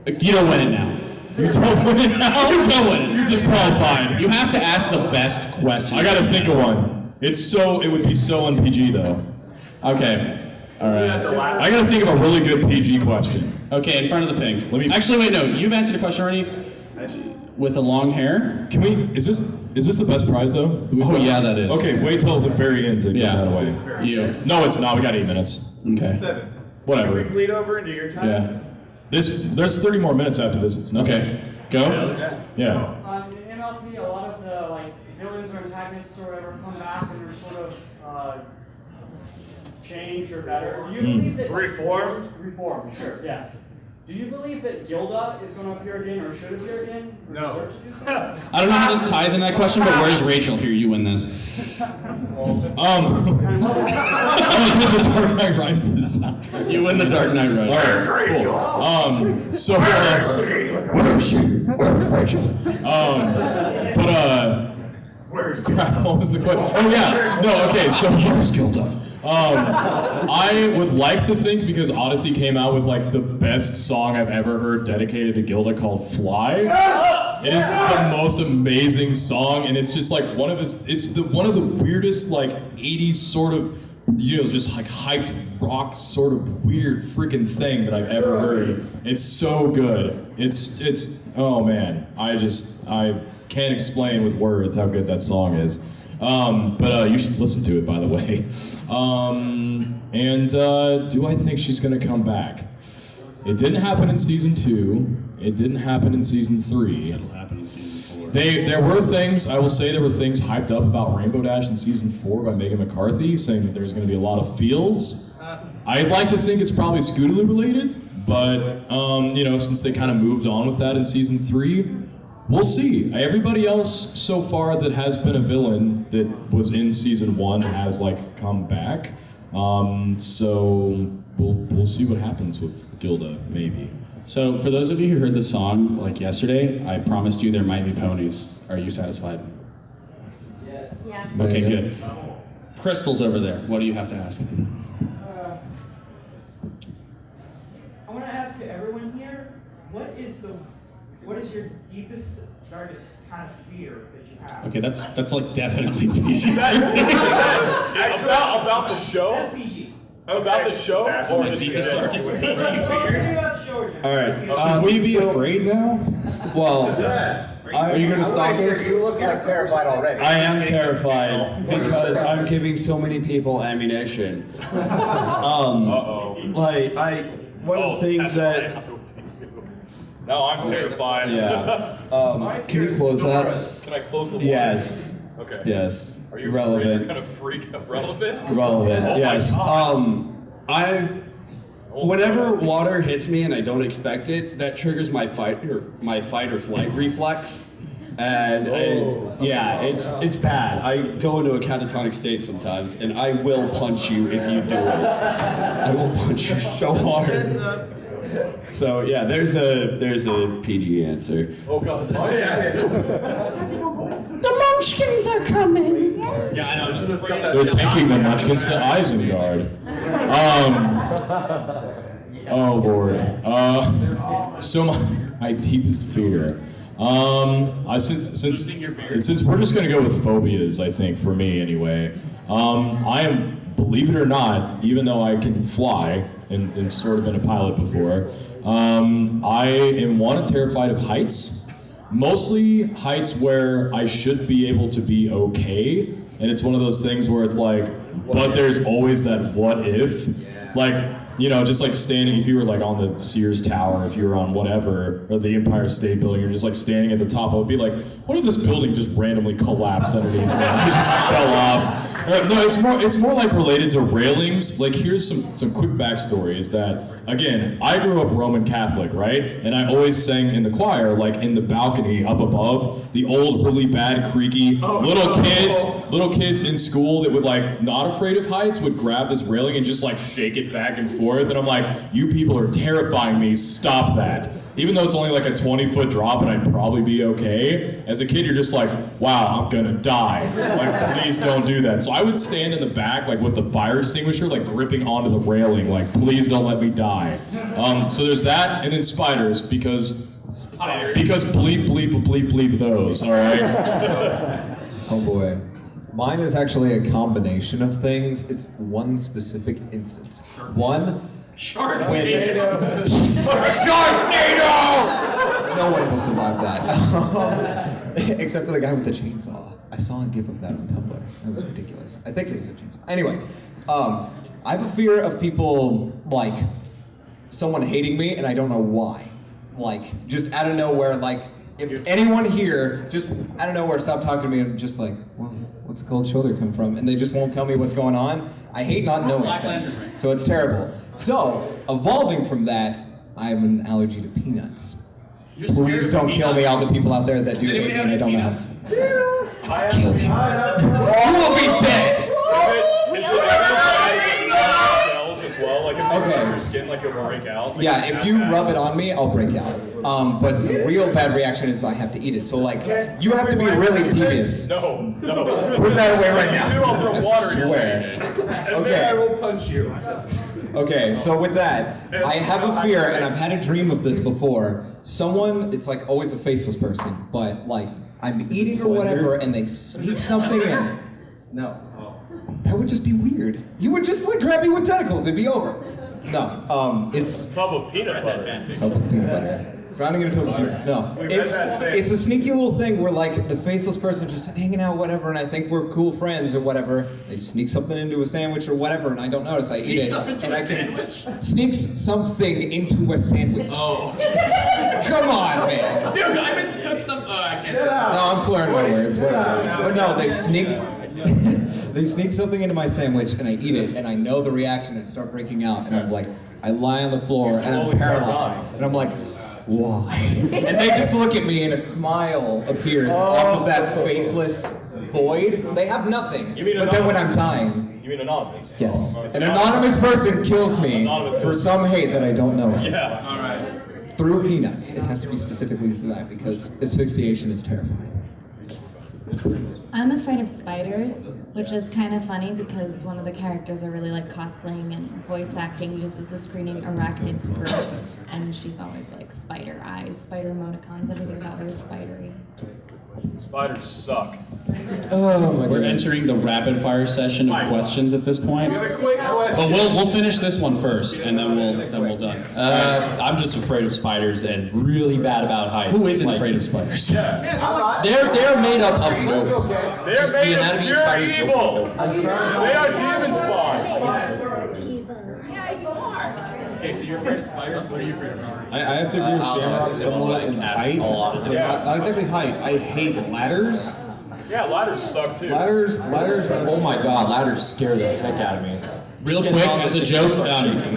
You don't win it now. You don't win it now? You don't win it. You're disqualified. You have to ask the best question. I gotta think of one. It would be so un-PG though. Okay. All right. I gotta think of a really good PG question. Okay, in front of the pink. Actually, wait, no. You've answered a question already. With the long hair. Can we? Is this the best prize though? Oh yeah, that is. Okay, wait till the very end to give that away. You. No, it's not. We got 8 minutes. Okay. 7. Whatever. Bleed over into your time. Yeah. There's 30 more minutes after this. It's nothing. Okay. Go. Yeah. In MLP, a lot of the villains or antagonists or whatever come back and are sort of changed or better. Do you believe that Reformed? Reformed, sure, yeah. Do you believe that Gilda is going to appear again or should appear again? No. I don't know how this ties in that question, but where's Rachel? Here, you win this. Oh, it's with the Dark Knight Rises soundtrack. You win the Dark Knight Rises. All right, cool. So where's she? Where's Rachel? Where's crap? What was the question? Oh yeah. No. Okay. So where's Gilda? I would like to think because Odyssey came out with like the best song I've ever heard dedicated to Gilda called "Fly." It is the most amazing song, and it's just like one of the weirdest like '80s sort of just like hyped rock sort of weird freaking thing that I've ever heard. It's so good. It's oh man, I can't explain with words how good that song is. But you should listen to it, by the way. Do I think she's gonna come back? It didn't happen in season 2. It didn't happen in season 3. It'll happen in season 4. There were things, I will say there were things hyped up about Rainbow Dash in season 4 by Megan McCarthy, saying that there's gonna be a lot of feels. I'd like to think it's probably Scootaloo related, but since they kind of moved on with that in season 3, we'll see. Everybody else so far that has been a villain that was in season 1 has come back. So we'll see what happens with Gilda, maybe. So for those of you who heard the song yesterday, I promised you there might be ponies. Are you satisfied? Yes. Yeah. Okay, good. Crystal's over there. What do you have to ask? I want to ask everyone here, what is your deepest, darkest kind of fear that you have? Okay, that's definitely PG. About the show? That's PG. About the show? Or My deepest, darkest What fear. about the show? All right. Should we be afraid now? Well, are you going to stop us? You look like terrified already. I am terrified because I'm giving so many people ammunition. One of the things that. No, I'm terrified. Yeah. Can you close that? Can I close the water? Yes. Okay. Yes. Are you relevant? afraid you're gonna freak relevant? Relevant. Yes. Whenever water hits me and I don't expect it, that triggers my fight or flight reflex. And it's bad. I go into a catatonic state sometimes, and I will punch you if you do it. I will punch you so hard. So yeah, there's a PG answer. Oh god, it's The Munchkins are coming. Yeah, I know. Just the stuff that's They're taking the Munchkins to Isengard. Oh lord. So my deepest fear. Since we're just gonna go with phobias, I think for me anyway. I am, believe it or not, even though I can fly and sort of been a pilot before, I am terrified of heights. Mostly heights where I should be able to be okay, and it's one of those things where it's but there's always that what if. Just standing, if you were on the Sears Tower, if you were on whatever, or the Empire State Building, you're just standing at the top, it would be what if this building just randomly collapsed underneath me? It just fell off. No, it's more related to railings. Here's some quick backstory is that, again, I grew up Roman Catholic, right? And I always sang in the choir, in the balcony up above, the old, really bad, creaky, little kids in school that would not afraid of heights would grab this railing and just shake it back and forth. And I'm you people are terrifying me, stop that. Even though it's only a 20-foot drop and I'd probably be okay, as a kid you're just wow, I'm gonna die. Please don't do that. So I would stand in the back with the fire extinguisher gripping onto the railing, please don't let me die. So there's that, and then spiders, because bleep bleep bleep bleep those, alright? Oh boy. Mine is actually a combination of things. It's one specific instance. One, Sharknado! Sharknado! No one will survive that. Except for the guy with the chainsaw. I saw a gif of that on Tumblr. That was ridiculous. I think it was a chainsaw. Anyway, I have a fear of people, someone hating me and I don't know why. Just out of nowhere, if anyone here just out of nowhere stopped talking to me and just well, what's the cold shoulder come from? And they just won't tell me what's going on. I hate not knowing things. So it's terrible. So, evolving from that, I have an allergy to peanuts. Please don't kill me, all the people out there that do hate me and I don't know. I'll kill you. You will be dead! Okay. Your skin it will break out. Yeah, if you rub it on me, I'll break out. But the real bad reaction is I have to eat it. So you have to be really devious. No. Put that away right now. I'll throw water in your I swear. And then I will punch you. Okay, so with that, I have a fear, and I've had a dream of this before. Someone, it's always a faceless person, but I'm eating or whatever, and they sneak something in. No. That would just be weird. You would just grab me with tentacles, it'd be over. No, it's Tub of peanut butter. tub of peanut butter. Drowning in a total beard. No. It's a sneaky little thing where like the faceless person just hanging out, whatever, and I think we're cool friends or whatever. They sneak something into a sandwich or whatever, and I don't notice. I eat it. Sneaks something into a sandwich. Oh. Come on, man. Dude, I mistook some. Oh, I can't say that. No, I'm slurring my words. Whatever. But no, they sneak. They sneak something into my sandwich and I eat it and I know the reaction and start breaking out and I'm like, I lie on the floor and I'm paralyzed and I'm like, why? And they just look at me and a smile appears off of that faceless void. They have nothing. But then when I'm dying. You mean anonymous? Yes. An anonymous person kills me for some hate that I don't know. Yeah. All right. Through peanuts. It has to be specifically through that because asphyxiation is terrifying. I'm afraid of spiders, which is kind of funny because one of the characters I really like cosplaying and voice acting uses the screening arachnid squirt, and she's always like spider eyes, spider emoticons, everything about her is spidery. Spiders suck. Oh my We're entering the rapid fire session of questions at this point. A quick question. But we'll finish this one first, and then we'll done. I'm just afraid of spiders and really bad about heights. Who isn't afraid of spiders? They're made up of milk. They're Just made the of anatomy pure spiders evil. milk. They are demon spawns. Okay, so you're afraid of spiders. What are you afraid of? I have to agree with Shamrock somewhat in height. But not exactly height. I hate ladders. Yeah, ladders suck too. Ladders are. Oh my god, ladders scare the heck out of me. Real quick, as a joke,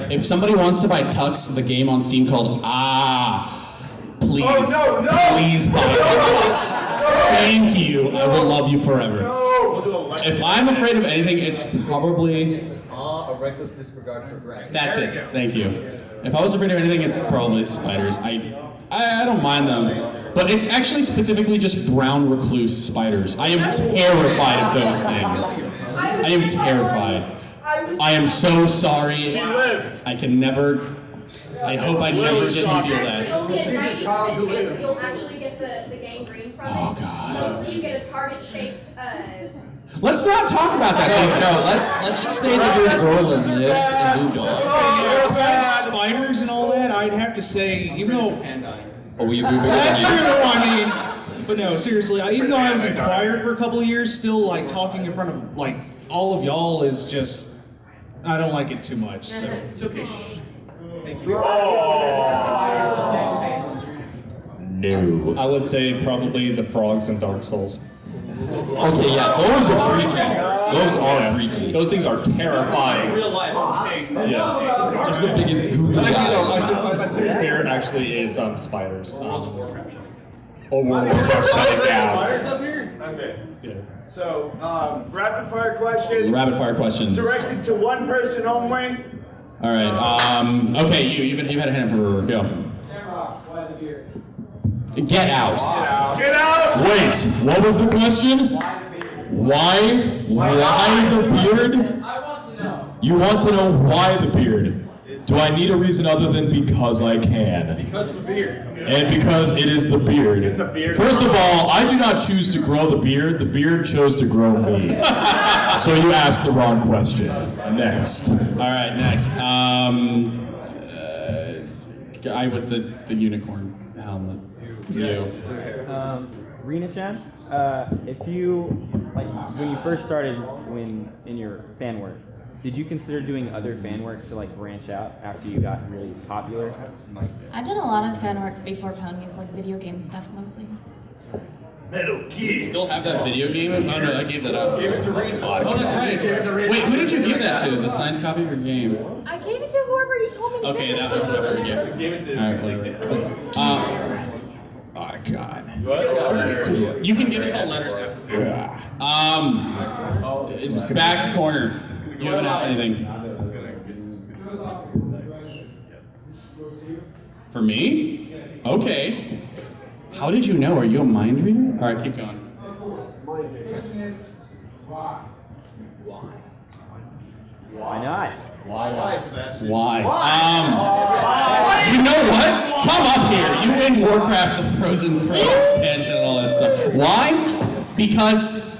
if somebody wants to buy Tux, the game on Steam called please, please buy Tux. Thank you. I will love you forever. If I'm afraid of anything, it's probably. A reckless disregard for gravity. That's it. Thank you. If I was afraid of anything, it's probably spiders. I don't mind them, but it's actually specifically just brown recluse spiders. I am terrified of those things. I am terrified. I am so sorry. She lived. I can never. I hope I never get to feel that. You'll get 90% chance that you'll actually get the gangrene from it. Oh god. Mostly you get a target-shaped. Let's not talk about that. No, let's just say that the girl has lived and moved on. Spiders and all that, I'd have to say, even though. Oh, we That's true, I mean. But no, seriously, even though I was in choir for a couple of years, still like talking in front of like all of y'all is just. I don't like it too much. So. It's okay. Thank you. No. I would say probably the frogs in Dark Souls. Okay, yeah, those are freaky. Those are freaky. Those things are terrifying. Real life. Yeah. Just the big and Actually, no. My serious fear actually is spiders. Or World of Warcraft shutting down. Spiders up here? Okay. Yeah. So, rapid fire questions. Rapid fire questions. Directed to one person only. All right. Okay, you've had a hand for go. Get out. Get out! Wait, what was the question? Why the beard? I want to know. You want to know why the beard? Do I need a reason other than because I can? Because of the beard. And because it is the beard. It's the beard. First of all, I do not choose to grow the beard chose to grow me. So you asked the wrong question. Next. All right, next. Guy with the unicorn helmet. You. Rena-chan, if you, like, when you first started in your fan work, did you consider doing other fan works to, like, branch out after you got really popular? I've done a lot of fan works before Ponies, like video game stuff mostly. Metal Gear. Still have that video game? Oh no, I gave that up. Gave it to Rena. Oh, that's right. Wait, who did you give that to? The signed copy of your game? I gave it to whoever you told me to Okay, give that it was to. whatever. Yeah. Give it to All right, whatever. Oh God. You can give us all letters after. It's back corner. You haven't asked anything. For me? Okay. How did you know? Are you a mind reader? All right, keep going. Why not? Why, Sebastian? Why? You know what? Come up here. You win Warcraft, the Frozen Throne expansion and all that stuff. Why? Because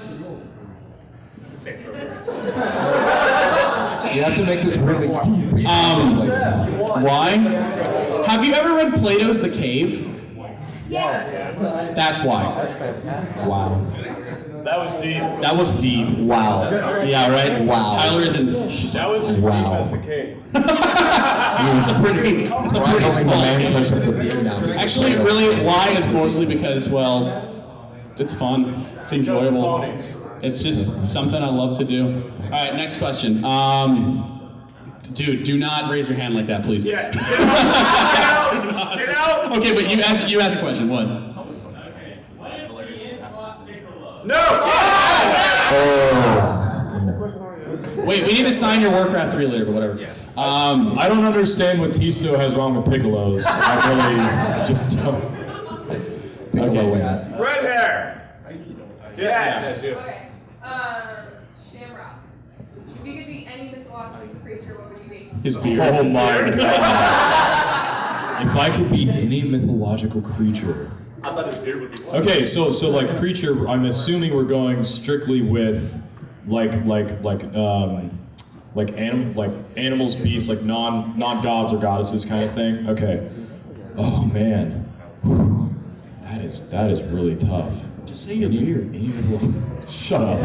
You have to make this really deep. Why? Have you ever read Plato's The Cave? Yes. That's why. Wow. That was deep. That was deep. Wow. Yeah, right? Wow. Tyler is in. That was as Wow. deep as the cave. It's a pretty small game. Actually, really, why is mostly because, well, it's fun. It's enjoyable. It's just something I love to do. All right, next question. Dude, do not raise your hand like that, please. Yeah. Get out. Okay, but you ask a question. What? No. Wait, we need to sign your Warcraft 3 later, but whatever. I don't understand what Tisto has wrong with Piccolos. I really just don't. Piccolo wins. Red hair. Yes. Okay. Shamrock. If you could be any mythological creature, what would you be? His beard. Oh my god. If I could be any mythological creature. I thought his beard would be one. Okay, so like creature, I'm assuming we're going strictly with like animals, beasts, like non gods or goddesses kind of thing. Okay. Oh man. That is really tough. Just say your beard. Shut up.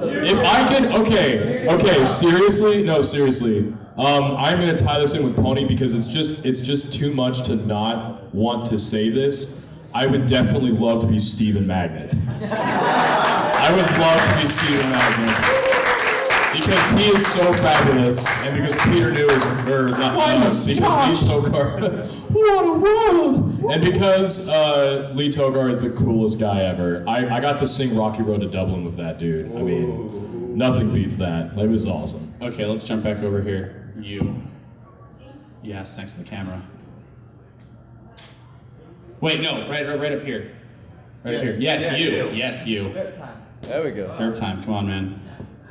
If I could, okay, seriously? No, seriously. I'm gonna tie this in with Pony because it's just too much to not want to say this. I would definitely love to be Stephen Magnet. I would love to be Stephen Magnet. Because he is so fabulous, and because Peter New is, or not, because Lee Togar, what a world! And because Lee Togar is the coolest guy ever. I got to sing Rocky Road to Dublin with that dude. I mean, nothing beats that. It was awesome. Okay, let's jump back over here. You. Yes, next to the camera. Wait, no, right up here. Right up here. Yes, you. Yes, you. Third time. There we go. Third time, come on, man.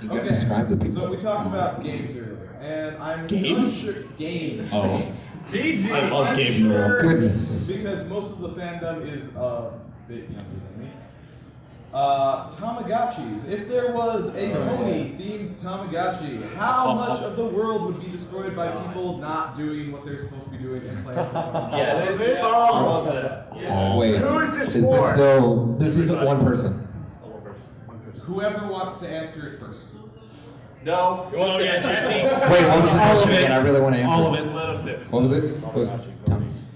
You gotta describe the people. So we talked about games earlier, and I'm Games? unsure- games. Oh. CG. I love Gabe Newell. Goodness. Because most of the fandom is a bit younger than me. Tamagotchis. If there was a pony-themed Tamagotchi, how much of the world would be destroyed by people not doing what they're supposed to be doing and playing for fun? Yes. Wait, Who is this is for? this still? This isn't one person. Whoever wants to answer it first. No. Who wants to answer? Wait, what was the question again? I really want to answer. All of it. What was it? What was it?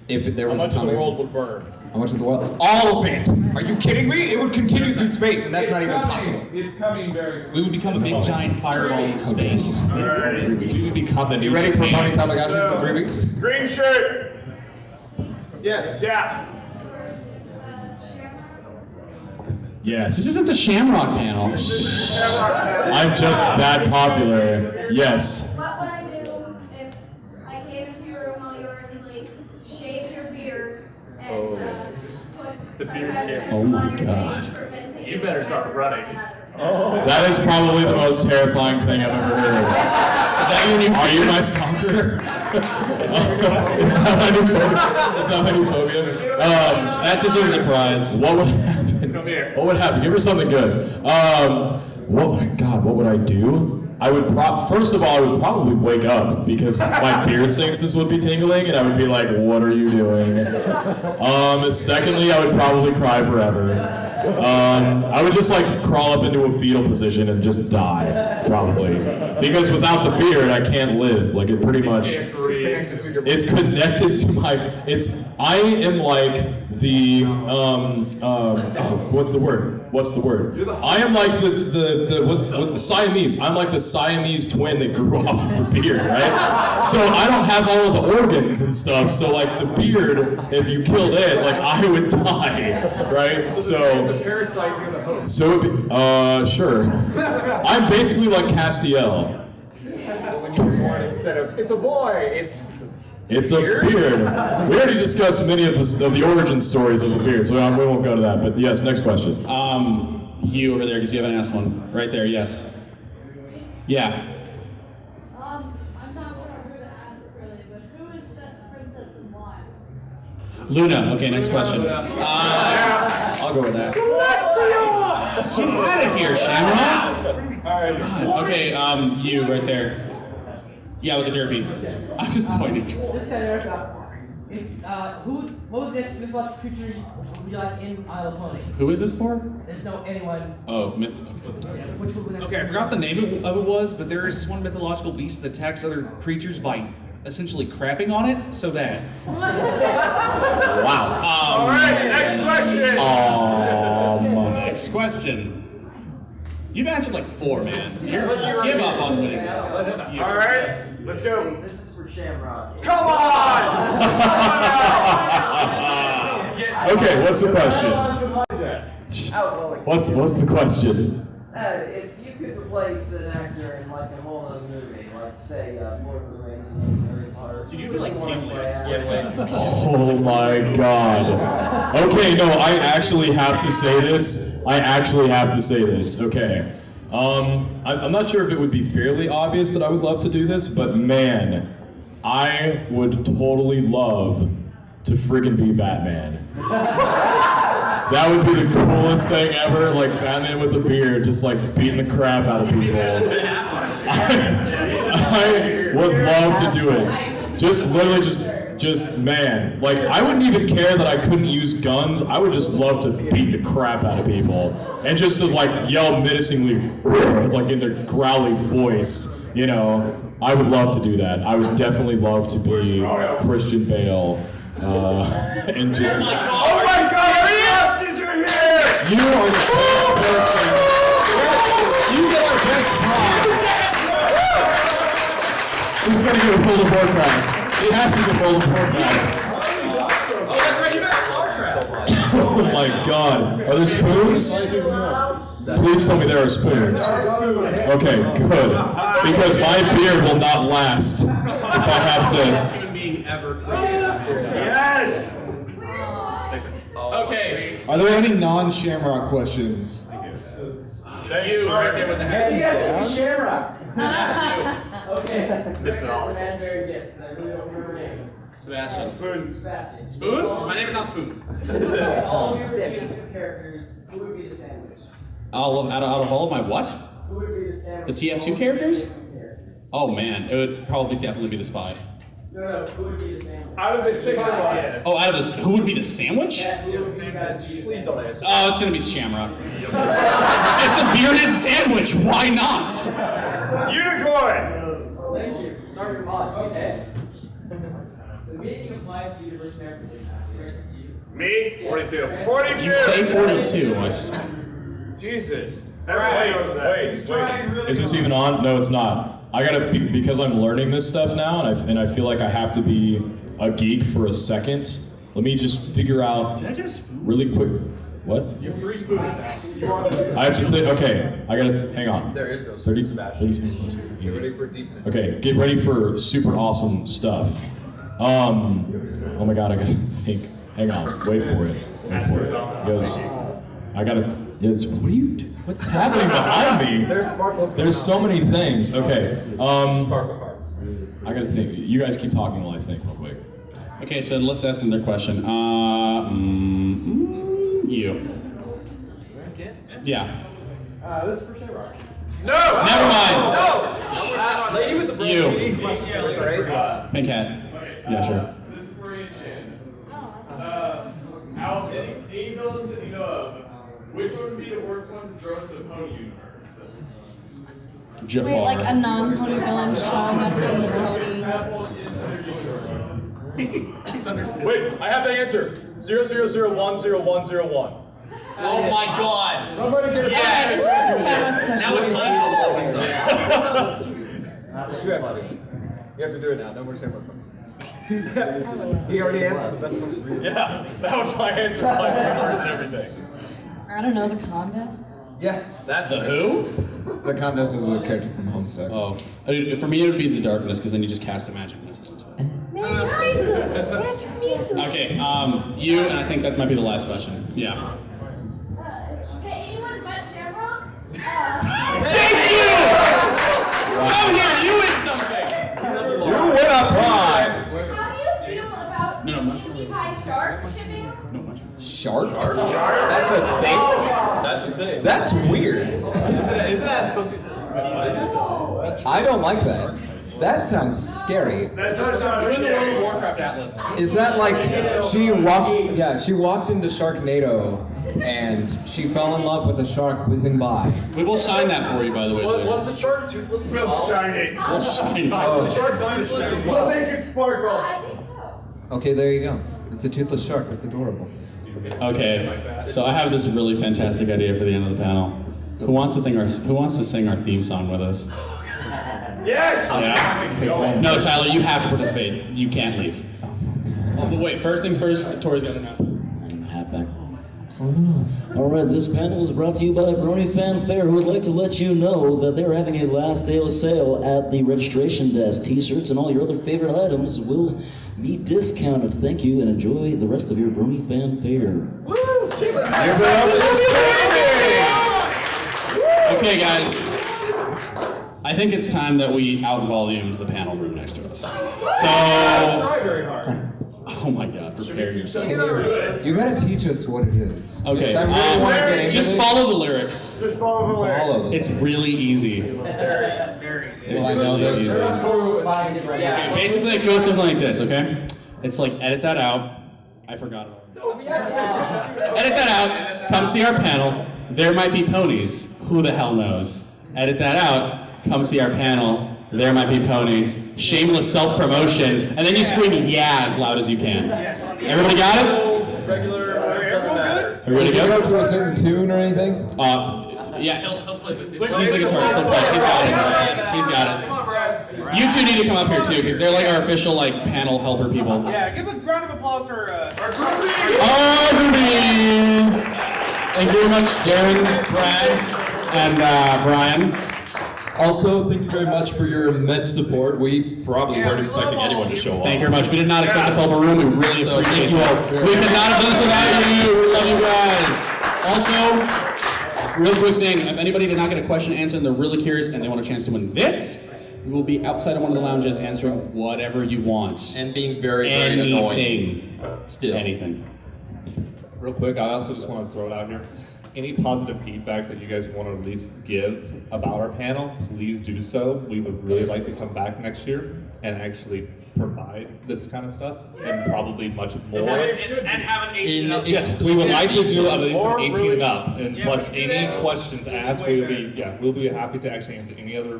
If there was How much a of the Tamagotchi. world would burn? How much of the world? All of it! Are you kidding me? It would continue through space, and that's not even possible. It's coming very soon. We would become a big giant fireball in space. We would become the new You ready for Japan. Pony Tamagotchis in 3 weeks? Green shirt. Yes. Yeah. Yes. This isn't the Shamrock panel. I'm just that popular. Yes. What would I do if I came into your room while you were asleep, shaved your beard, and put some kind of Oh my on your God. face, preventing You better start running. That is probably the most terrifying thing I've ever heard. Is that your new Are you my stalker? Is that my new phobia? Is that my new phobia? That deserves a prize. What would happen? Come here. What would happen? Give her something good. What would I do? I would first of all, I would probably wake up because my beard syncs would be tingling, and I would be like, "What are you doing?" Secondly, I would probably cry forever. I would just like crawl up into a fetal position and just die, probably, because without the beard, I can't live. Like it pretty much. It's connected to my. I am like the. What's the word? I am like the what's Siamese. I'm like the Siamese twin that grew off of the beard, right? So I don't have all of the organs and stuff. So like the beard, if you killed it, like I would die, right? So The parasite, you're the host. so it'd be, sure. I'm basically like Castiel. So when you were born, instead of it's a boy, It's a beard. We already discussed many of the origin stories of the beard, so we won't go to that. But yes, next question. You over there, because you haven't asked one. Right there, yes. Yeah. I'm not sure who to ask really, but who is the best princess and why? Luna. Okay, next question. I'll go with that. Get out of here, Shamrock. Okay, you right there. Yeah, with the derby. I'm just pointing. This guy, Erica. What was the next mythological creature would you like in Isle of Pony? Who is this for? There's no anyone. Oh, myth. Which one would next? Okay, I forgot the name of it was, but there is this one mythological beast that attacks other creatures by essentially crapping on it, so that. Wow. All right, next question. Next question. You've answered like 4, man. You give up on winning this. All right, let's go. This is for Shamrock. Come on! Okay, what's the question? What's the question? If you could replace an actor in like a whole other movie, like say Lord of the Rings and Harry Potter. Did you be like Gimli? Oh my god. Okay, no, I actually have to say this. Okay. I'm not sure if it would be fairly obvious that I would love to do this, but man, I would totally love to friggin' be Batman. That would be the coolest thing ever, like Batman with a beard, just like beating the crap out of people. I would love to do it. Just literally just man, like I wouldn't even care that I couldn't use guns. I would just love to beat the crap out of people and just to like yell menacingly, like in their growly voice. You know, I would love to do that. I would definitely love to be Christian Bale and just. Oh my God! Our Austies are here! You are the best person. You get our best prize. He's gonna get a World of Warcraft. He has to get World of Warcraft. Oh, that's right, you got Warcraft. Oh my God. Are there spoons? Please tell me there are spoons. Okay, good. Because my beard will not last if I have to. Human being ever created. Yes! Okay. Are there any non-Shamrock questions? Thank you, right there with the hat. Hey, you guys can be Shamrock. Okay. Manberry gifts, I really don't remember names. Sebastian. Spoons. Sebastian. Spoons? My name is not Spoons. All of your two characters, who would be the sandwich? Out of all of my what? Who would be the sandwich? The TF2 characters? Oh man, it would probably definitely be the spy. No, who would be the sandwich? Out of the 6 of us. Oh, out of this, who would be the sandwich? Yeah, who would you guys be? Please don't answer. Oh, it's gonna be Shamrock. It's a bearded sandwich. Why not? Unicorn! Thank you. Start your mods, okay? The meaning of life, universe, and everything. Me? 42. 42! You say 42. Jesus. Wait. Is this even on? No, it's not. I gotta because I'm learning this stuff now, and I feel like I have to be a geek for a second. Let me just figure out really quick. What? You have 3 spoons. I have to think. Okay, I gotta hang on. There is no 30 seconds. Get ready for deepness. Okay, get ready for super awesome stuff. Oh my God, I gotta think. Hang on, wait for it. Because I gotta. What are you? What's happening behind me? There's so many things. Okay. I gotta think. You guys keep talking while I think real quick. Okay, so let's ask them their question. You. Yeah. This is for Shamrock. No! Never mind. No! Lady with the You. Pink hat. Yeah, sure. This is for Ian Shan. Out of any villains that you know of, which one would be the worst one to throw into the Pony universe? Jafar. Wait, like a non-pony villain showing up in the pony. He's understood. Wait, I have the answer. 000100101. Oh my God! Somebody get Yes! Now what time opens up? You have to do it now. No more Shamrock questions. He already answered the best question. Yeah, that was my answer. My numbers and everything. Or I don't know, the Contest. Yeah, That's a who? the Contest is a character from Homestuck. Oh, for me it would be the darkness because then you just cast a magic missile into it. Okay, you, and I think that might be the last question. Yeah. Okay, anyone but Shamrock? Thank you! Oh yeah, you win something! You win a prize! How do you feel about Cutie Pie Shark shipping? Shark? That's a thing? That's a thing. That's weird. Is that supposed to be? I don't like that. That sounds scary. That does sound We're in the World of scary. Warcraft Atlas. Is that like she walked? Yeah, she walked into Sharknado and she fell in love with a shark whizzing by. We will shine that for you, by the way. later. Was the shark toothless as We'll well? shine it. We'll shine it. The shark toothless as We'll well. make it sparkle. Okay, there you go. It's a toothless shark. That's adorable. Okay, so I have this really fantastic idea for the end of the panel. Who wants to sing our theme song with us? Yes! Yeah. No, Tyler, you have to participate. You can't leave. Oh, but wait, first things first, Tori's got enough. Hat back. All right, this panel is brought to you by Brony Fan Fair, who would like to let you know that they're having a last day of sale at the registration desk. T-shirts and all your other favorite items will be discounted. Thank you, and enjoy the rest of your Brony Fan Fair. Okay, guys. I think it's time that we out-volumed the panel room next to us. So, Very hard. oh my God, prepare yourself. You gotta teach us what it is. Okay, I really want to get into just this. follow the lyrics. Just follow the lyrics. Follow them. It's really easy. Very Well, I know they're easy. Yeah. Basically, it goes something like this, okay? It's like, edit that out. I forgot it. Edit that out. Come see our panel. There might be ponies. Who the hell knows? Edit that out. Come see our panel. There might be ponies. Shameless self-promotion. And then you scream yeah as loud as you can. Everybody got it? Regular, doesn't matter. Everybody Does it go? go to a certain tune or anything? Yeah, he'll play the he's the guitarist. He'll play. He's got it. He's got it. You two need to come up here too, because they're like our official like panel helper people. Yeah, give a round of applause to our Oh, Rubies! Thank you very much, Darren, Brad, and Brian. Also, thank you very much for your immense support. We probably weren't expecting anyone to show up. Thank you very much. We did not expect to fill up a room. We really appreciate you all. We could not have done this without you. We love you guys. Also, real quick thing, if anybody did not get a question answered and they're really curious and they want a chance to win this, we will be outside of one of the lounges answering whatever you want. And being very, very annoying. Anything. Still. Anything. Real quick, I also just want to throw it out here. Any positive feedback that you guys want to at least give about our panel, please do so. We would really like to come back next year and actually provide this kind of stuff and probably much more. And have an 18 and up. Yes, we would like to do at least Or an 18 really- and up, and Yeah, plus we can do any that. questions asked, we'll be happy to actually answer any other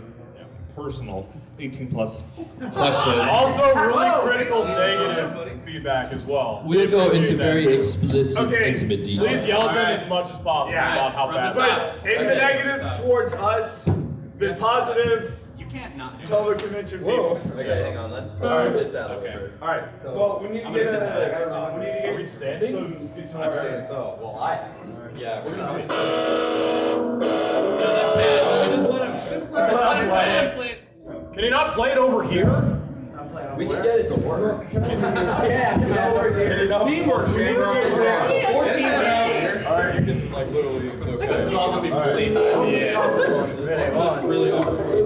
personal 18 plus questions. Also, really critical negative feedback as well. We'll go into Appreciate that very too. explicit, Okay, intimate detail. please yell at them as much as possible about how bad. But in the negative towards us, the positive, You can't not do tell the convention people. Okay, hang on. Let's Alright. this out of here first. Alright, well, we need to get Are we standing? some guitar. I'm standing. So, well, yeah, we're gonna do Just let him play it. Can you not play it over here? We can get it to work. It's teamwork, man. 14 rounds. Alright, you can like literally. It's okay. This is all gonna be bullied. Yeah. Really awkward.